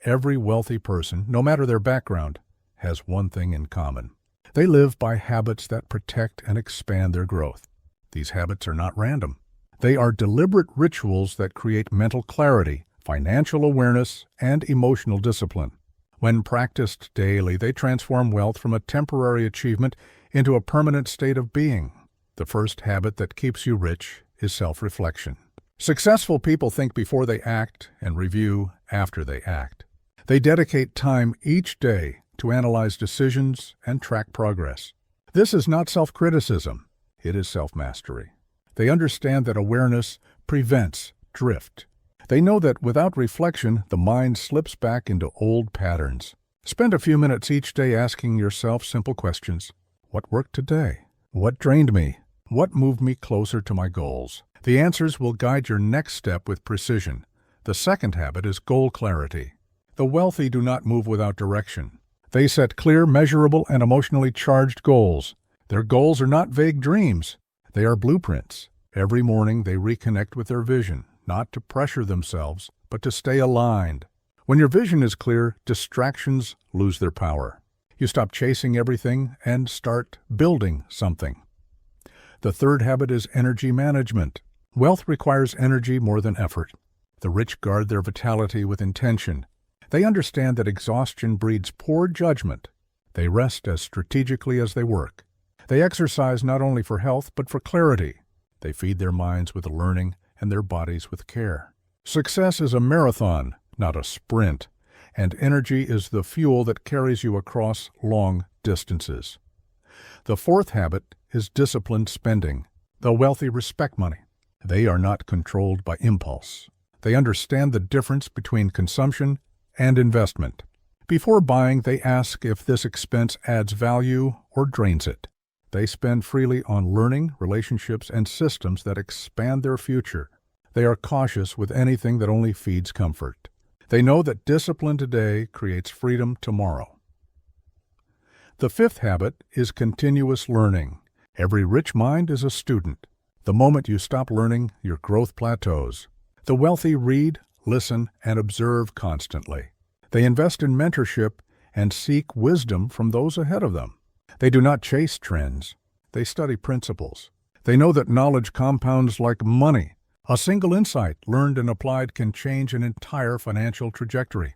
Every wealthy person, no matter their background, has one thing in common. They live by habits that protect and expand their growth. These habits are not random. They are deliberate rituals that create mental clarity, financial awareness, and emotional discipline. When practiced daily, they transform wealth from a temporary achievement into a permanent state of being. The first habit that keeps you rich is self-reflection. Successful people think before they act and review after they act. They dedicate time each day to analyze decisions and track progress. This is not self-criticism. It is self-mastery. They understand that awareness prevents drift. They know that without reflection, the mind slips back into old patterns. Spend a few minutes each day asking yourself simple questions. What worked today? What drained me? What moved me closer to my goals? The answers will guide your next step with precision. The second habit is goal clarity. The wealthy do not move without direction. They set clear, measurable, and emotionally charged goals. Their goals are not vague dreams. They are blueprints. Every morning they reconnect with their vision, not to pressure themselves, but to stay aligned. When your vision is clear, distractions lose their power. You stop chasing everything and start building something. The third habit is energy management. Wealth requires energy more than effort. The rich guard their vitality with intention. They understand that exhaustion breeds poor judgment. They rest as strategically as they work. They exercise not only for health, but for clarity. They feed their minds with learning and their bodies with care. Success is a marathon, not a sprint, and energy is the fuel that carries you across long distances. The fourth habit is disciplined spending. The wealthy respect money. They are not controlled by impulse. They understand the difference between consumption and investment. Before buying, they ask if this expense adds value or drains it. They spend freely on learning, relationships, and systems that expand their future. They are cautious with anything that only feeds comfort. They know that discipline today creates freedom tomorrow. The fifth habit is continuous learning. Every rich mind is a student. The moment you stop learning, your growth plateaus. The wealthy read, listen, and observe constantly. They invest in mentorship and seek wisdom from those ahead of them. They do not chase trends. They study principles. They know that knowledge compounds like money. A single insight learned and applied can change an entire financial trajectory.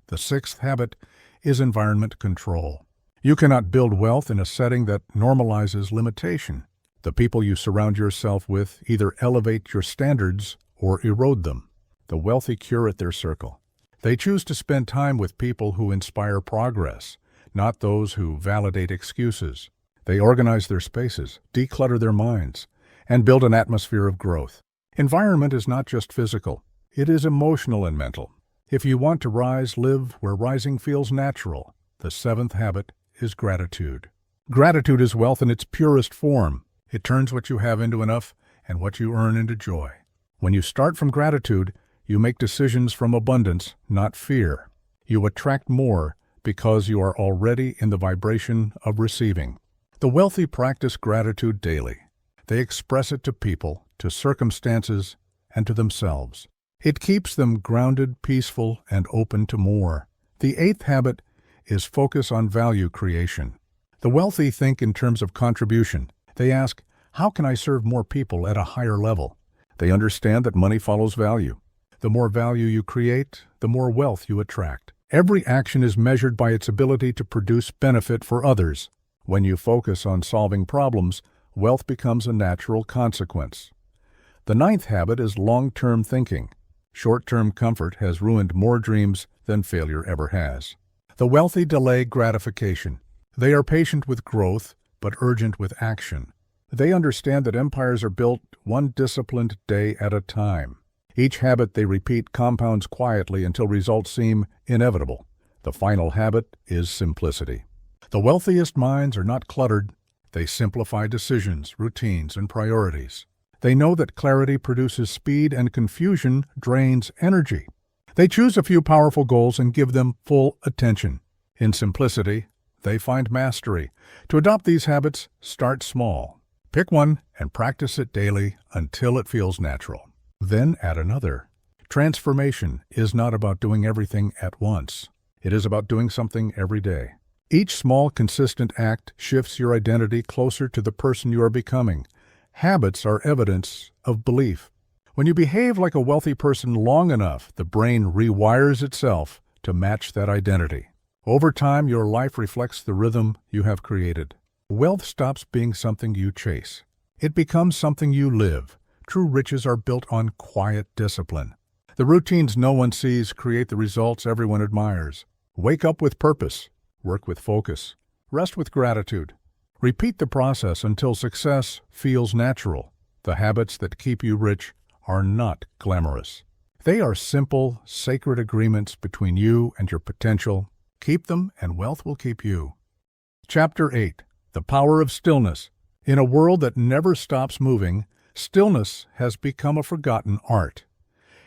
The sixth habit is environment control. You cannot build wealth in a setting that normalizes limitation. The people you surround yourself with either elevate your standards or erode them. The wealthy curate their circle. They choose to spend time with people who inspire progress, not those who validate excuses. They organize their spaces, declutter their minds, and build an atmosphere of growth. Environment is not just physical, it is emotional and mental. If you want to rise, live where rising feels natural. The seventh habit is gratitude. Gratitude is wealth in its purest form. It turns what you have into enough and what you earn into joy. When you start from gratitude, you make decisions from abundance, not fear. You attract more because you are already in the vibration of receiving. The wealthy practice gratitude daily. They express it to people, to circumstances, and to themselves. It keeps them grounded, peaceful, and open to more. The eighth habit is focus on value creation. The wealthy think in terms of contribution. They ask, how can I serve more people at a higher level? They understand that money follows value. The more value you create, the more wealth you attract. Every action is measured by its ability to produce benefit for others. When you focus on solving problems, wealth becomes a natural consequence. The ninth habit is long-term thinking. Short-term comfort has ruined more dreams than failure ever has. The wealthy delay gratification. They are patient with growth, but urgent with action. They understand that empires are built one disciplined day at a time. Each habit they repeat compounds quietly until results seem inevitable. The final habit is simplicity. The wealthiest minds are not cluttered. They simplify decisions, routines, and priorities. They know that clarity produces speed and confusion drains energy. They choose a few powerful goals and give them full attention. In simplicity, they find mastery. To adopt these habits, start small. Pick one and practice it daily until it feels natural. Then add another. Transformation is not about doing everything at once. It is about doing something every day. Each small, consistent act shifts your identity closer to the person you are becoming. Habits are evidence of belief. When you behave like a wealthy person long enough, the brain rewires itself to match that identity. Over time, your life reflects the rhythm you have created. Wealth stops being something you chase. It becomes something you live. True riches are built on quiet discipline. The routines no one sees create the results everyone admires. Wake up with purpose. Work with focus. Rest with gratitude. Repeat the process until success feels natural. The habits that keep you rich are not glamorous. They are simple, sacred agreements between you and your potential. Keep them and wealth will keep you. Chapter 8. The Power of Stillness. In a world that never stops moving, stillness has become a forgotten art.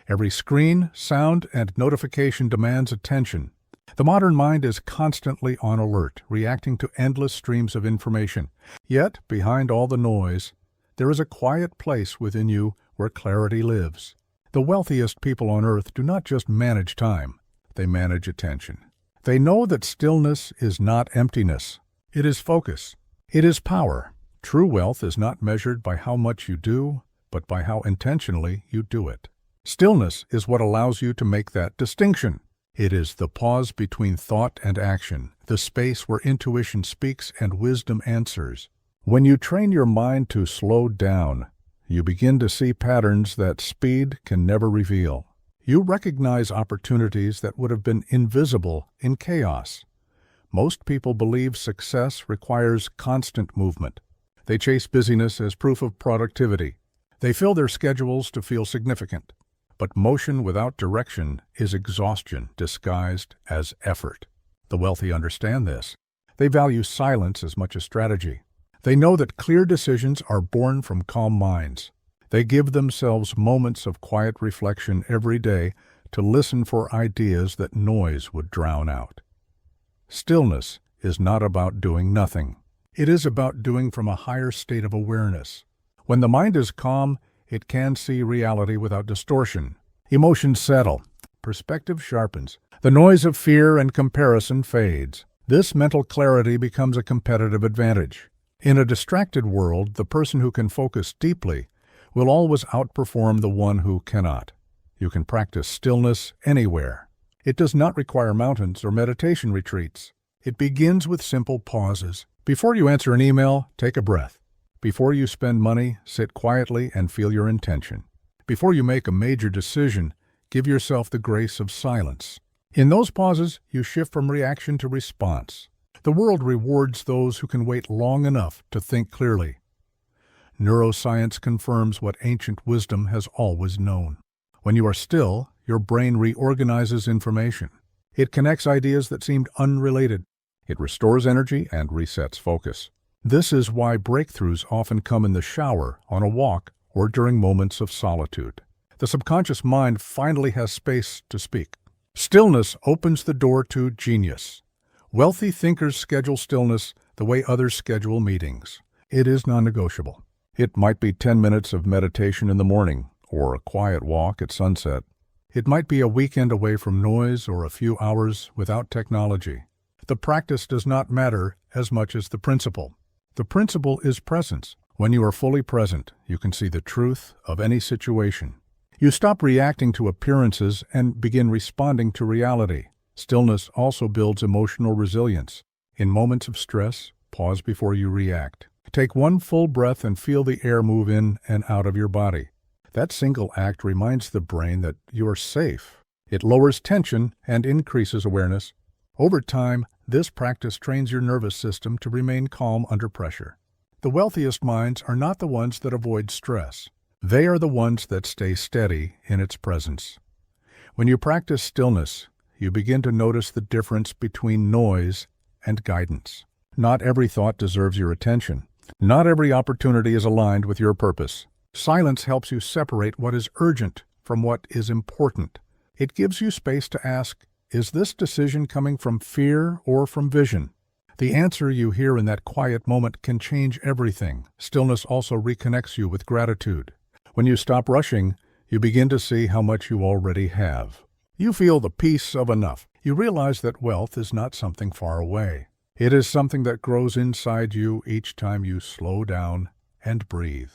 Every screen, sound, and notification demands attention. The modern mind is constantly on alert, reacting to endless streams of information. Yet, behind all the noise, there is a quiet place within you where clarity lives. The wealthiest people on earth do not just manage time, they manage attention. They know that stillness is not emptiness. It is focus. It is power. True wealth is not measured by how much you do, but by how intentionally you do it. Stillness is what allows you to make that distinction. It is the pause between thought and action, the space where intuition speaks and wisdom answers. When you train your mind to slow down, you begin to see patterns that speed can never reveal. You recognize opportunities that would have been invisible in chaos. Most people believe success requires constant movement. They chase busyness as proof of productivity. They fill their schedules to feel significant. But motion without direction is exhaustion disguised as effort. The wealthy understand this. They value silence as much as strategy. They know that clear decisions are born from calm minds. They give themselves moments of quiet reflection every day to listen for ideas that noise would drown out. Stillness is not about doing nothing. It is about doing from a higher state of awareness. When the mind is calm, it can see reality without distortion. Emotions settle. Perspective sharpens. The noise of fear and comparison fades. This mental clarity becomes a competitive advantage. In a distracted world, the person who can focus deeply will always outperform the one who cannot. You can practice stillness anywhere. It does not require mountains or meditation retreats. It begins with simple pauses. Before you answer an email, take a breath. Before you spend money, sit quietly and feel your intention. Before you make a major decision, give yourself the grace of silence. In those pauses, you shift from reaction to response. The world rewards those who can wait long enough to think clearly. Neuroscience confirms what ancient wisdom has always known. When you are still, your brain reorganizes information. It connects ideas that seemed unrelated. It restores energy and resets focus. This is why breakthroughs often come in the shower, on a walk, or during moments of solitude. The subconscious mind finally has space to speak. Stillness opens the door to genius. Wealthy thinkers schedule stillness the way others schedule meetings. It is non-negotiable. It might be 10 minutes of meditation in the morning, or a quiet walk at sunset. It might be a weekend away from noise or a few hours without technology. The practice does not matter as much as the principle. The principle is presence. When you are fully present, you can see the truth of any situation. You stop reacting to appearances and begin responding to reality. Stillness also builds emotional resilience. In moments of stress, pause before you react. Take one full breath and feel the air move in and out of your body. That single act reminds the brain that you are safe. It lowers tension and increases awareness. Over time, this practice trains your nervous system to remain calm under pressure. The wealthiest minds are not the ones that avoid stress. They are the ones that stay steady in its presence. When you practice stillness, you begin to notice the difference between noise and guidance. Not every thought deserves your attention. Not every opportunity is aligned with your purpose. Silence helps you separate what is urgent from what is important. It gives you space to ask, is this decision coming from fear or from vision? The answer you hear in that quiet moment can change everything. Stillness also reconnects you with gratitude. When you stop rushing, you begin to see how much you already have. You feel the peace of enough. You realize that wealth is not something far away. It is something that grows inside you each time you slow down and breathe.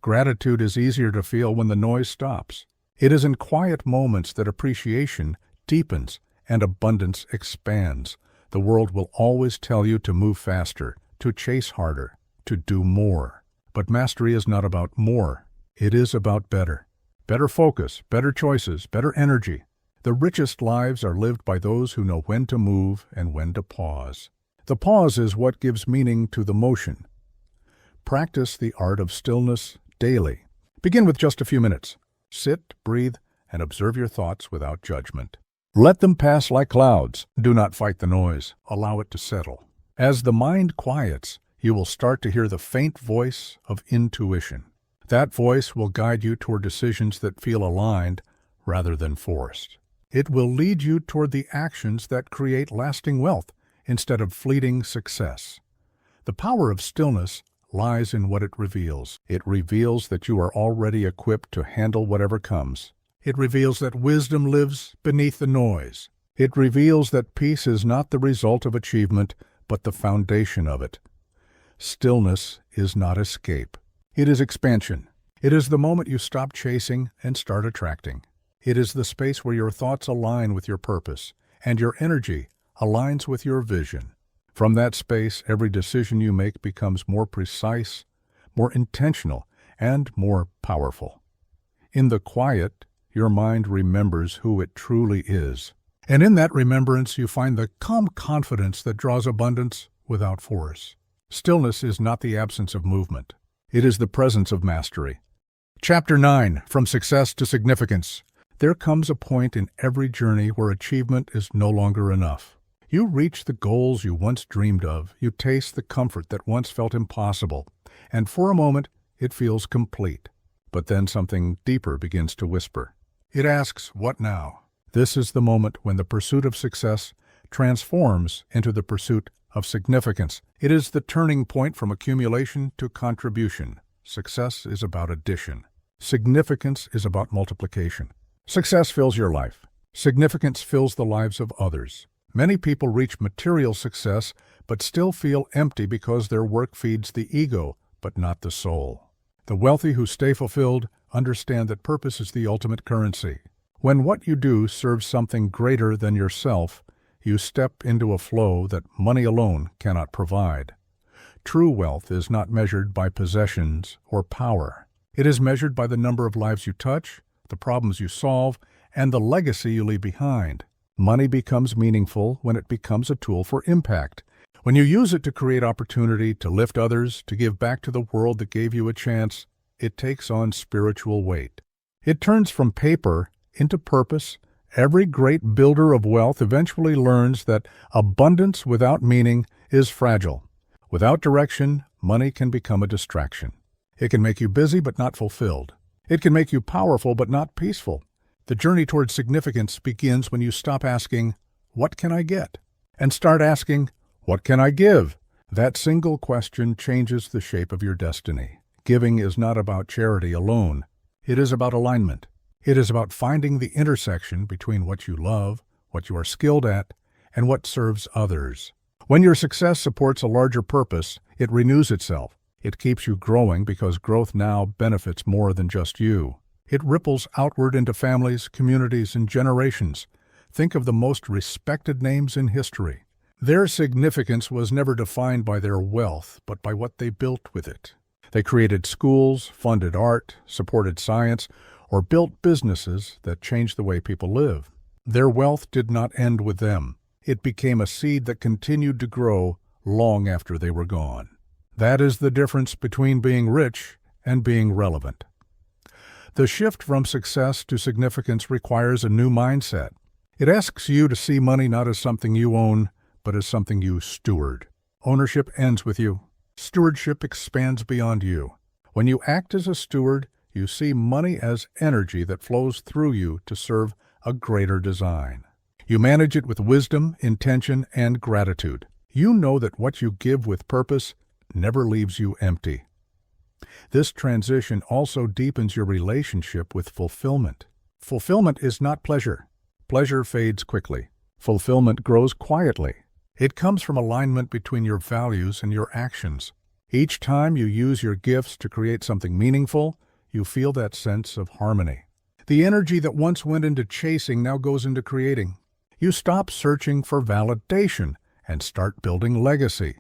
Gratitude is easier to feel when the noise stops. It is in quiet moments that appreciation deepens and abundance expands. The world will always tell you to move faster, to chase harder, to do more. But mastery is not about more. It is about better. Better focus, better choices, better energy. The richest lives are lived by those who know when to move and when to pause. The pause is what gives meaning to the motion. Practice the art of stillness daily. Begin with just a few minutes. Sit, breathe, and observe your thoughts without judgment. Let them pass like clouds. Do not fight the noise. Allow it to settle. As the mind quiets, you will start to hear the faint voice of intuition. That voice will guide you toward decisions that feel aligned rather than forced. It will lead you toward the actions that create lasting wealth instead of fleeting success. The power of stillness lies in what it reveals. It reveals that you are already equipped to handle whatever comes. It reveals that wisdom lives beneath the noise. It reveals that peace is not the result of achievement, but the foundation of it. Stillness is not escape. It is expansion. It is the moment you stop chasing and start attracting. It is the space where your thoughts align with your purpose, and your energy aligns with your vision. From that space, every decision you make becomes more precise, more intentional, and more powerful. In the quiet, your mind remembers who it truly is. And in that remembrance, you find the calm confidence that draws abundance without force. Stillness is not the absence of movement. It is the presence of mastery. Chapter 9, From Success to Significance. There comes a point in every journey where achievement is no longer enough. You reach the goals you once dreamed of, you taste the comfort that once felt impossible, and for a moment it feels complete. But then something deeper begins to whisper. It asks, what now? This is the moment when the pursuit of success transforms into the pursuit of significance. It is the turning point from accumulation to contribution. Success is about addition. Significance is about multiplication. Success fills your life. Significance fills the lives of others. Many people reach material success but still feel empty because their work feeds the ego but not the soul. The wealthy who stay fulfilled understand that purpose is the ultimate currency. When what you do serves something greater than yourself, you step into a flow that money alone cannot provide. True wealth is not measured by possessions or power. It is measured by the number of lives you touch, the problems you solve, and the legacy you leave behind. Money becomes meaningful when it becomes a tool for impact. When you use it to create opportunity, to lift others, to give back to the world that gave you a chance, it takes on spiritual weight. It turns from paper into purpose. Every great builder of wealth eventually learns that abundance without meaning is fragile. Without direction, money can become a distraction. It can make you busy but not fulfilled. It can make you powerful but not peaceful. The journey towards significance begins when you stop asking, "What can I get?" and start asking, "What can I give?" That single question changes the shape of your destiny. Giving is not about charity alone. It is about alignment. It is about finding the intersection between what you love, what you are skilled at, and what serves others. When your success supports a larger purpose, it renews itself. It keeps you growing because growth now benefits more than just you. It ripples outward into families, communities, and generations. Think of the most respected names in history. Their significance was never defined by their wealth, but by what they built with it. They created schools, funded art, supported science, or built businesses that changed the way people live. Their wealth did not end with them. It became a seed that continued to grow long after they were gone. That is the difference between being rich and being relevant. The shift from success to significance requires a new mindset. It asks you to see money not as something you own, but as something you steward. Ownership ends with you. Stewardship expands beyond you. When you act as a steward, you see money as energy that flows through you to serve a greater design. You manage it with wisdom, intention, and gratitude. You know that what you give with purpose never leaves you empty. This transition also deepens your relationship with fulfillment. Fulfillment is not pleasure. Pleasure fades quickly. Fulfillment grows quietly. It comes from alignment between your values and your actions. Each time you use your gifts to create something meaningful, you feel that sense of harmony. The energy that once went into chasing now goes into creating. You stop searching for validation and start building legacy.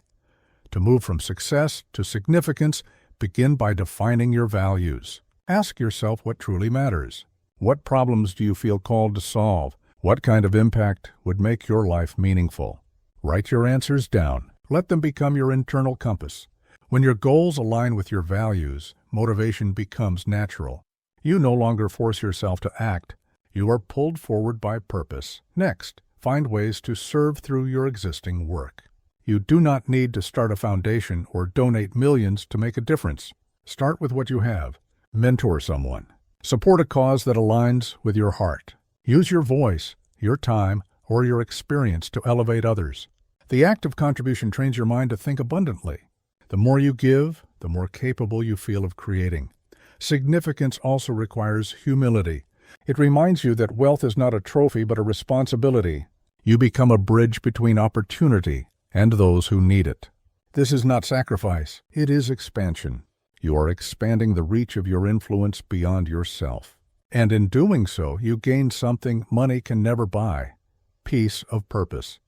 To move from success to significance, begin by defining your values. Ask yourself what truly matters. What problems do you feel called to solve? What kind of impact would make your life meaningful? Write your answers down. Let them become your internal compass. When your goals align with your values, motivation becomes natural. You no longer force yourself to act. You are pulled forward by purpose. Next, find ways to serve through your existing work. You do not need to start a foundation or donate millions to make a difference. Start with what you have. Mentor someone. Support a cause that aligns with your heart. Use your voice, your time, or your experience to elevate others. The act of contribution trains your mind to think abundantly. The more you give, the more capable you feel of creating. Significance also requires humility. It reminds you that wealth is not a trophy but a responsibility. You become a bridge between opportunity and those who need it. This is not sacrifice, it is expansion. You are expanding the reach of your influence beyond yourself. And in doing so, you gain something money can never buy: peace of purpose.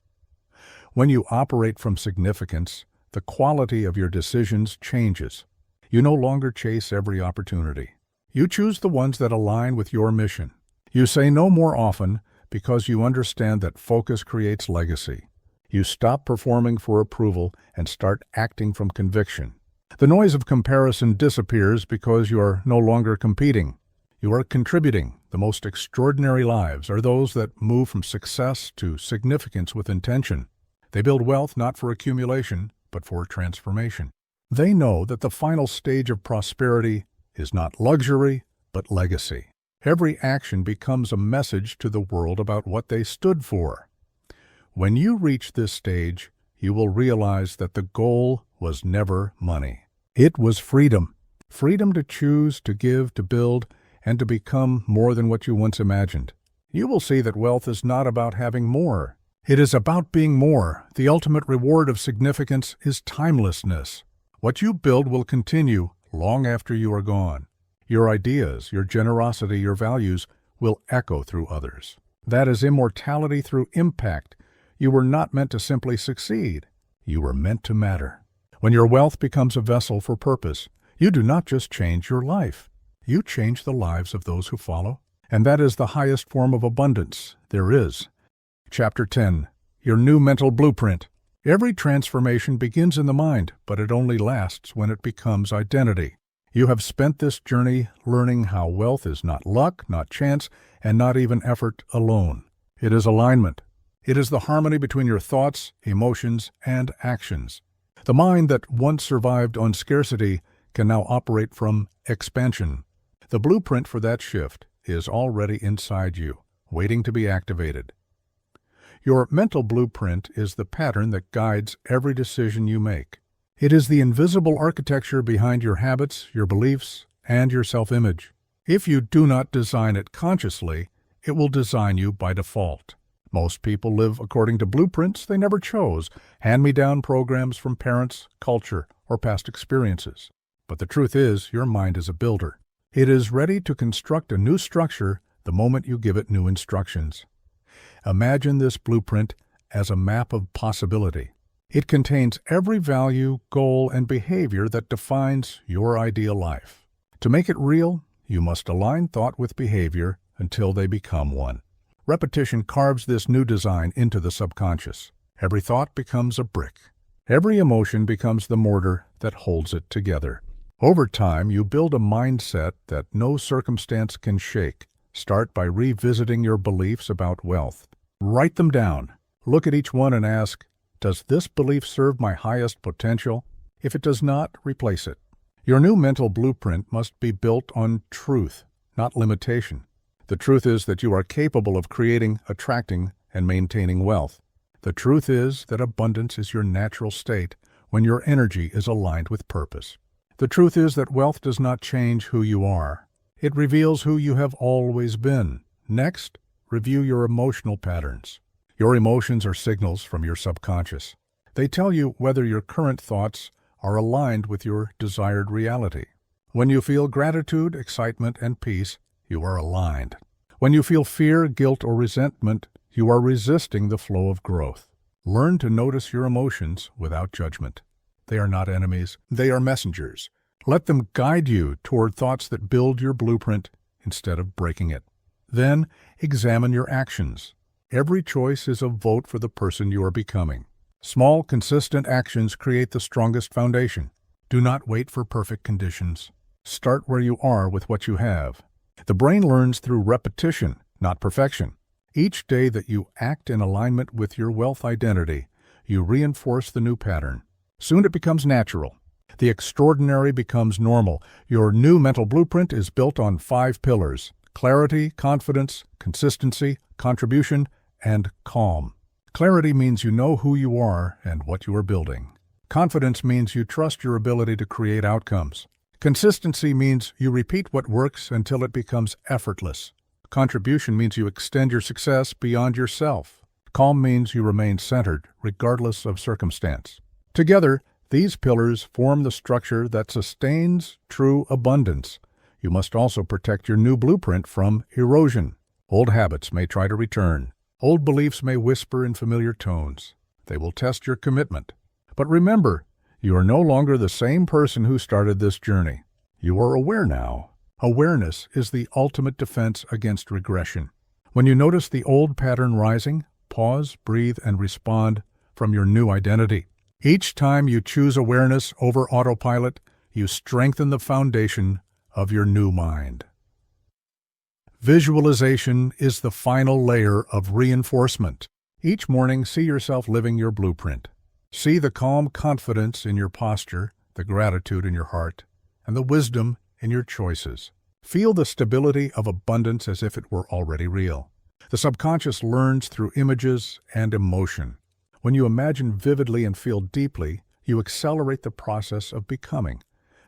When you operate from significance, the quality of your decisions changes. You no longer chase every opportunity. You choose the ones that align with your mission. You say no more often because you understand that focus creates legacy. You stop performing for approval and start acting from conviction. The noise of comparison disappears because you are no longer competing. You are contributing. The most extraordinary lives are those that move from success to significance with intention. They build wealth not for accumulation, but for transformation. They know that the final stage of prosperity is not luxury, but legacy. Every action becomes a message to the world about what they stood for. When you reach this stage, you will realize that the goal was never money. It was freedom. freedom to choose, to give, to build, and to become more than what you once imagined. You will see that wealth is not about having more. It is about being more. The ultimate reward of significance is timelessness. What you build will continue long after you are gone. Your ideas, your generosity, your values will echo through others. That is immortality through impact. You were not meant to simply succeed. You were meant to matter. When your wealth becomes a vessel for purpose, you do not just change your life. You change the lives of those who follow. And that is the highest form of abundance there is. Chapter 10. Your new mental blueprint. Every transformation begins in the mind, but it only lasts when it becomes identity. You have spent this journey learning how wealth is not luck, not chance, and not even effort alone. It is alignment. It is the harmony between your thoughts, emotions, and actions. The mind that once survived on scarcity can now operate from expansion. The blueprint for that shift is already inside you, waiting to be activated. Your mental blueprint is the pattern that guides every decision you make. It is the invisible architecture behind your habits, your beliefs, and your self-image. If you do not design it consciously, it will design you by default. Most people live according to blueprints they never chose, hand-me-down programs from parents, culture, or past experiences. But the truth is, your mind is a builder. It is ready to construct a new structure the moment you give it new instructions. Imagine this blueprint as a map of possibility. It contains every value, goal, and behavior that defines your ideal life. To make it real, you must align thought with behavior until they become one. Repetition carves this new design into the subconscious. Every thought becomes a brick. Every emotion becomes the mortar that holds it together. Over time, you build a mindset that no circumstance can shake. Start by revisiting your beliefs about wealth. Write them down. Look at each one and ask, does this belief serve my highest potential? If it does not, replace it. Your new mental blueprint must be built on truth, not limitation. The truth is that you are capable of creating, attracting, and maintaining wealth. The truth is that abundance is your natural state when your energy is aligned with purpose. The truth is that wealth does not change who you are. It reveals who you have always been. Next, review your emotional patterns. Your emotions are signals from your subconscious. They tell you whether your current thoughts are aligned with your desired reality. When you feel gratitude, excitement, and peace, you are aligned. When you feel fear, guilt, or resentment, you are resisting the flow of growth. Learn to notice your emotions without judgment. They are not enemies, they are messengers. Let them guide you toward thoughts that build your blueprint instead of breaking it. Then, examine your actions. Every choice is a vote for the person you are becoming. Small, consistent actions create the strongest foundation. Do not wait for perfect conditions. Start where you are with what you have. The brain learns through repetition, not perfection. Each day that you act in alignment with your wealth identity, you reinforce the new pattern. Soon it becomes natural. The extraordinary becomes normal. Your new mental blueprint is built on 5 pillars: clarity, confidence, consistency, contribution, and calm. Clarity means you know who you are and what you are building. Confidence means you trust your ability to create outcomes. Consistency means you repeat what works until it becomes effortless. Contribution means you extend your success beyond yourself. Calm means you remain centered, regardless of circumstance. Together, these pillars form the structure that sustains true abundance. You must also protect your new blueprint from erosion. Old habits may try to return. Old beliefs may whisper in familiar tones. They will test your commitment. But remember, you are no longer the same person who started this journey. You are aware now. Awareness is the ultimate defense against regression. When you notice the old pattern rising, pause, breathe, and respond from your new identity. Each time you choose awareness over autopilot, you strengthen the foundation of your new mind. Visualization is the final layer of reinforcement. Each morning, see yourself living your blueprint. See the calm confidence in your posture, the gratitude in your heart, and the wisdom in your choices. Feel the stability of abundance as if it were already real. The subconscious learns through images and emotion. When you imagine vividly and feel deeply, you accelerate the process of becoming.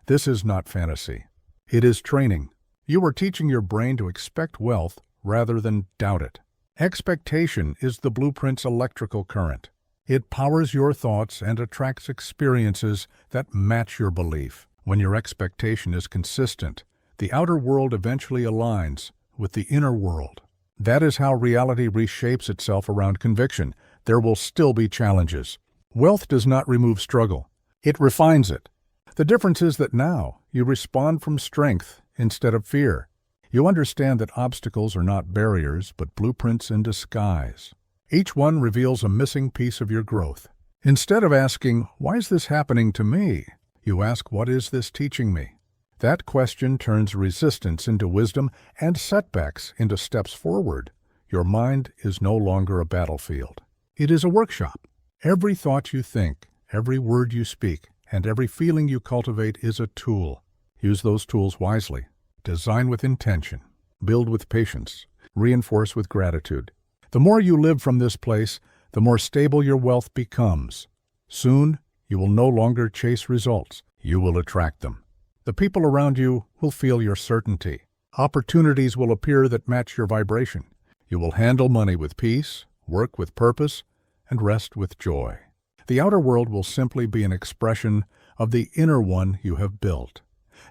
This is not fantasy. It is training. You are teaching your brain to expect wealth rather than doubt it. Expectation is the blueprint's electrical current. It powers your thoughts and attracts experiences that match your belief. When your expectation is consistent, the outer world eventually aligns with the inner world. That is how reality reshapes itself around conviction. There will still be challenges. Wealth does not remove struggle. It refines it. The difference is that now you respond from strength instead of fear. You understand that obstacles are not barriers, but blueprints in disguise. Each one reveals a missing piece of your growth. Instead of asking, "Why is this happening to me?" you ask, "What is this teaching me?" That question turns resistance into wisdom and setbacks into steps forward. Your mind is no longer a battlefield. It is a workshop. Every thought you think, every word you speak, and every feeling you cultivate is a tool. Use those tools wisely. Design with intention. Build with patience. Reinforce with gratitude. The more you live from this place, the more stable your wealth becomes. Soon, you will no longer chase results. You will attract them. The people around you will feel your certainty. Opportunities will appear that match your vibration. You will handle money with peace, work with purpose, and rest with joy. The outer world will simply be an expression of the inner one you have built.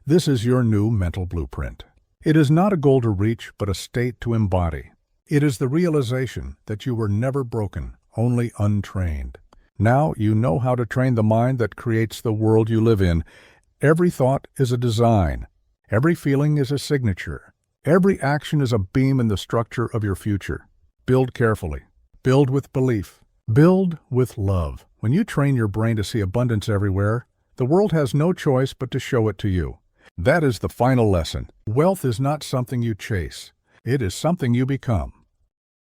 This is your new mental blueprint. It is not a goal to reach, but a state to embody. It is the realization that you were never broken, only untrained. Now you know how to train the mind that creates the world you live in. Every thought is a design. Every feeling is a signature. Every action is a beam in the structure of your future. Build carefully. Build with belief. Build with love. When you train your brain to see abundance everywhere, the world has no choice but to show it to you. That is the final lesson. Wealth is not something you chase. It is something you become.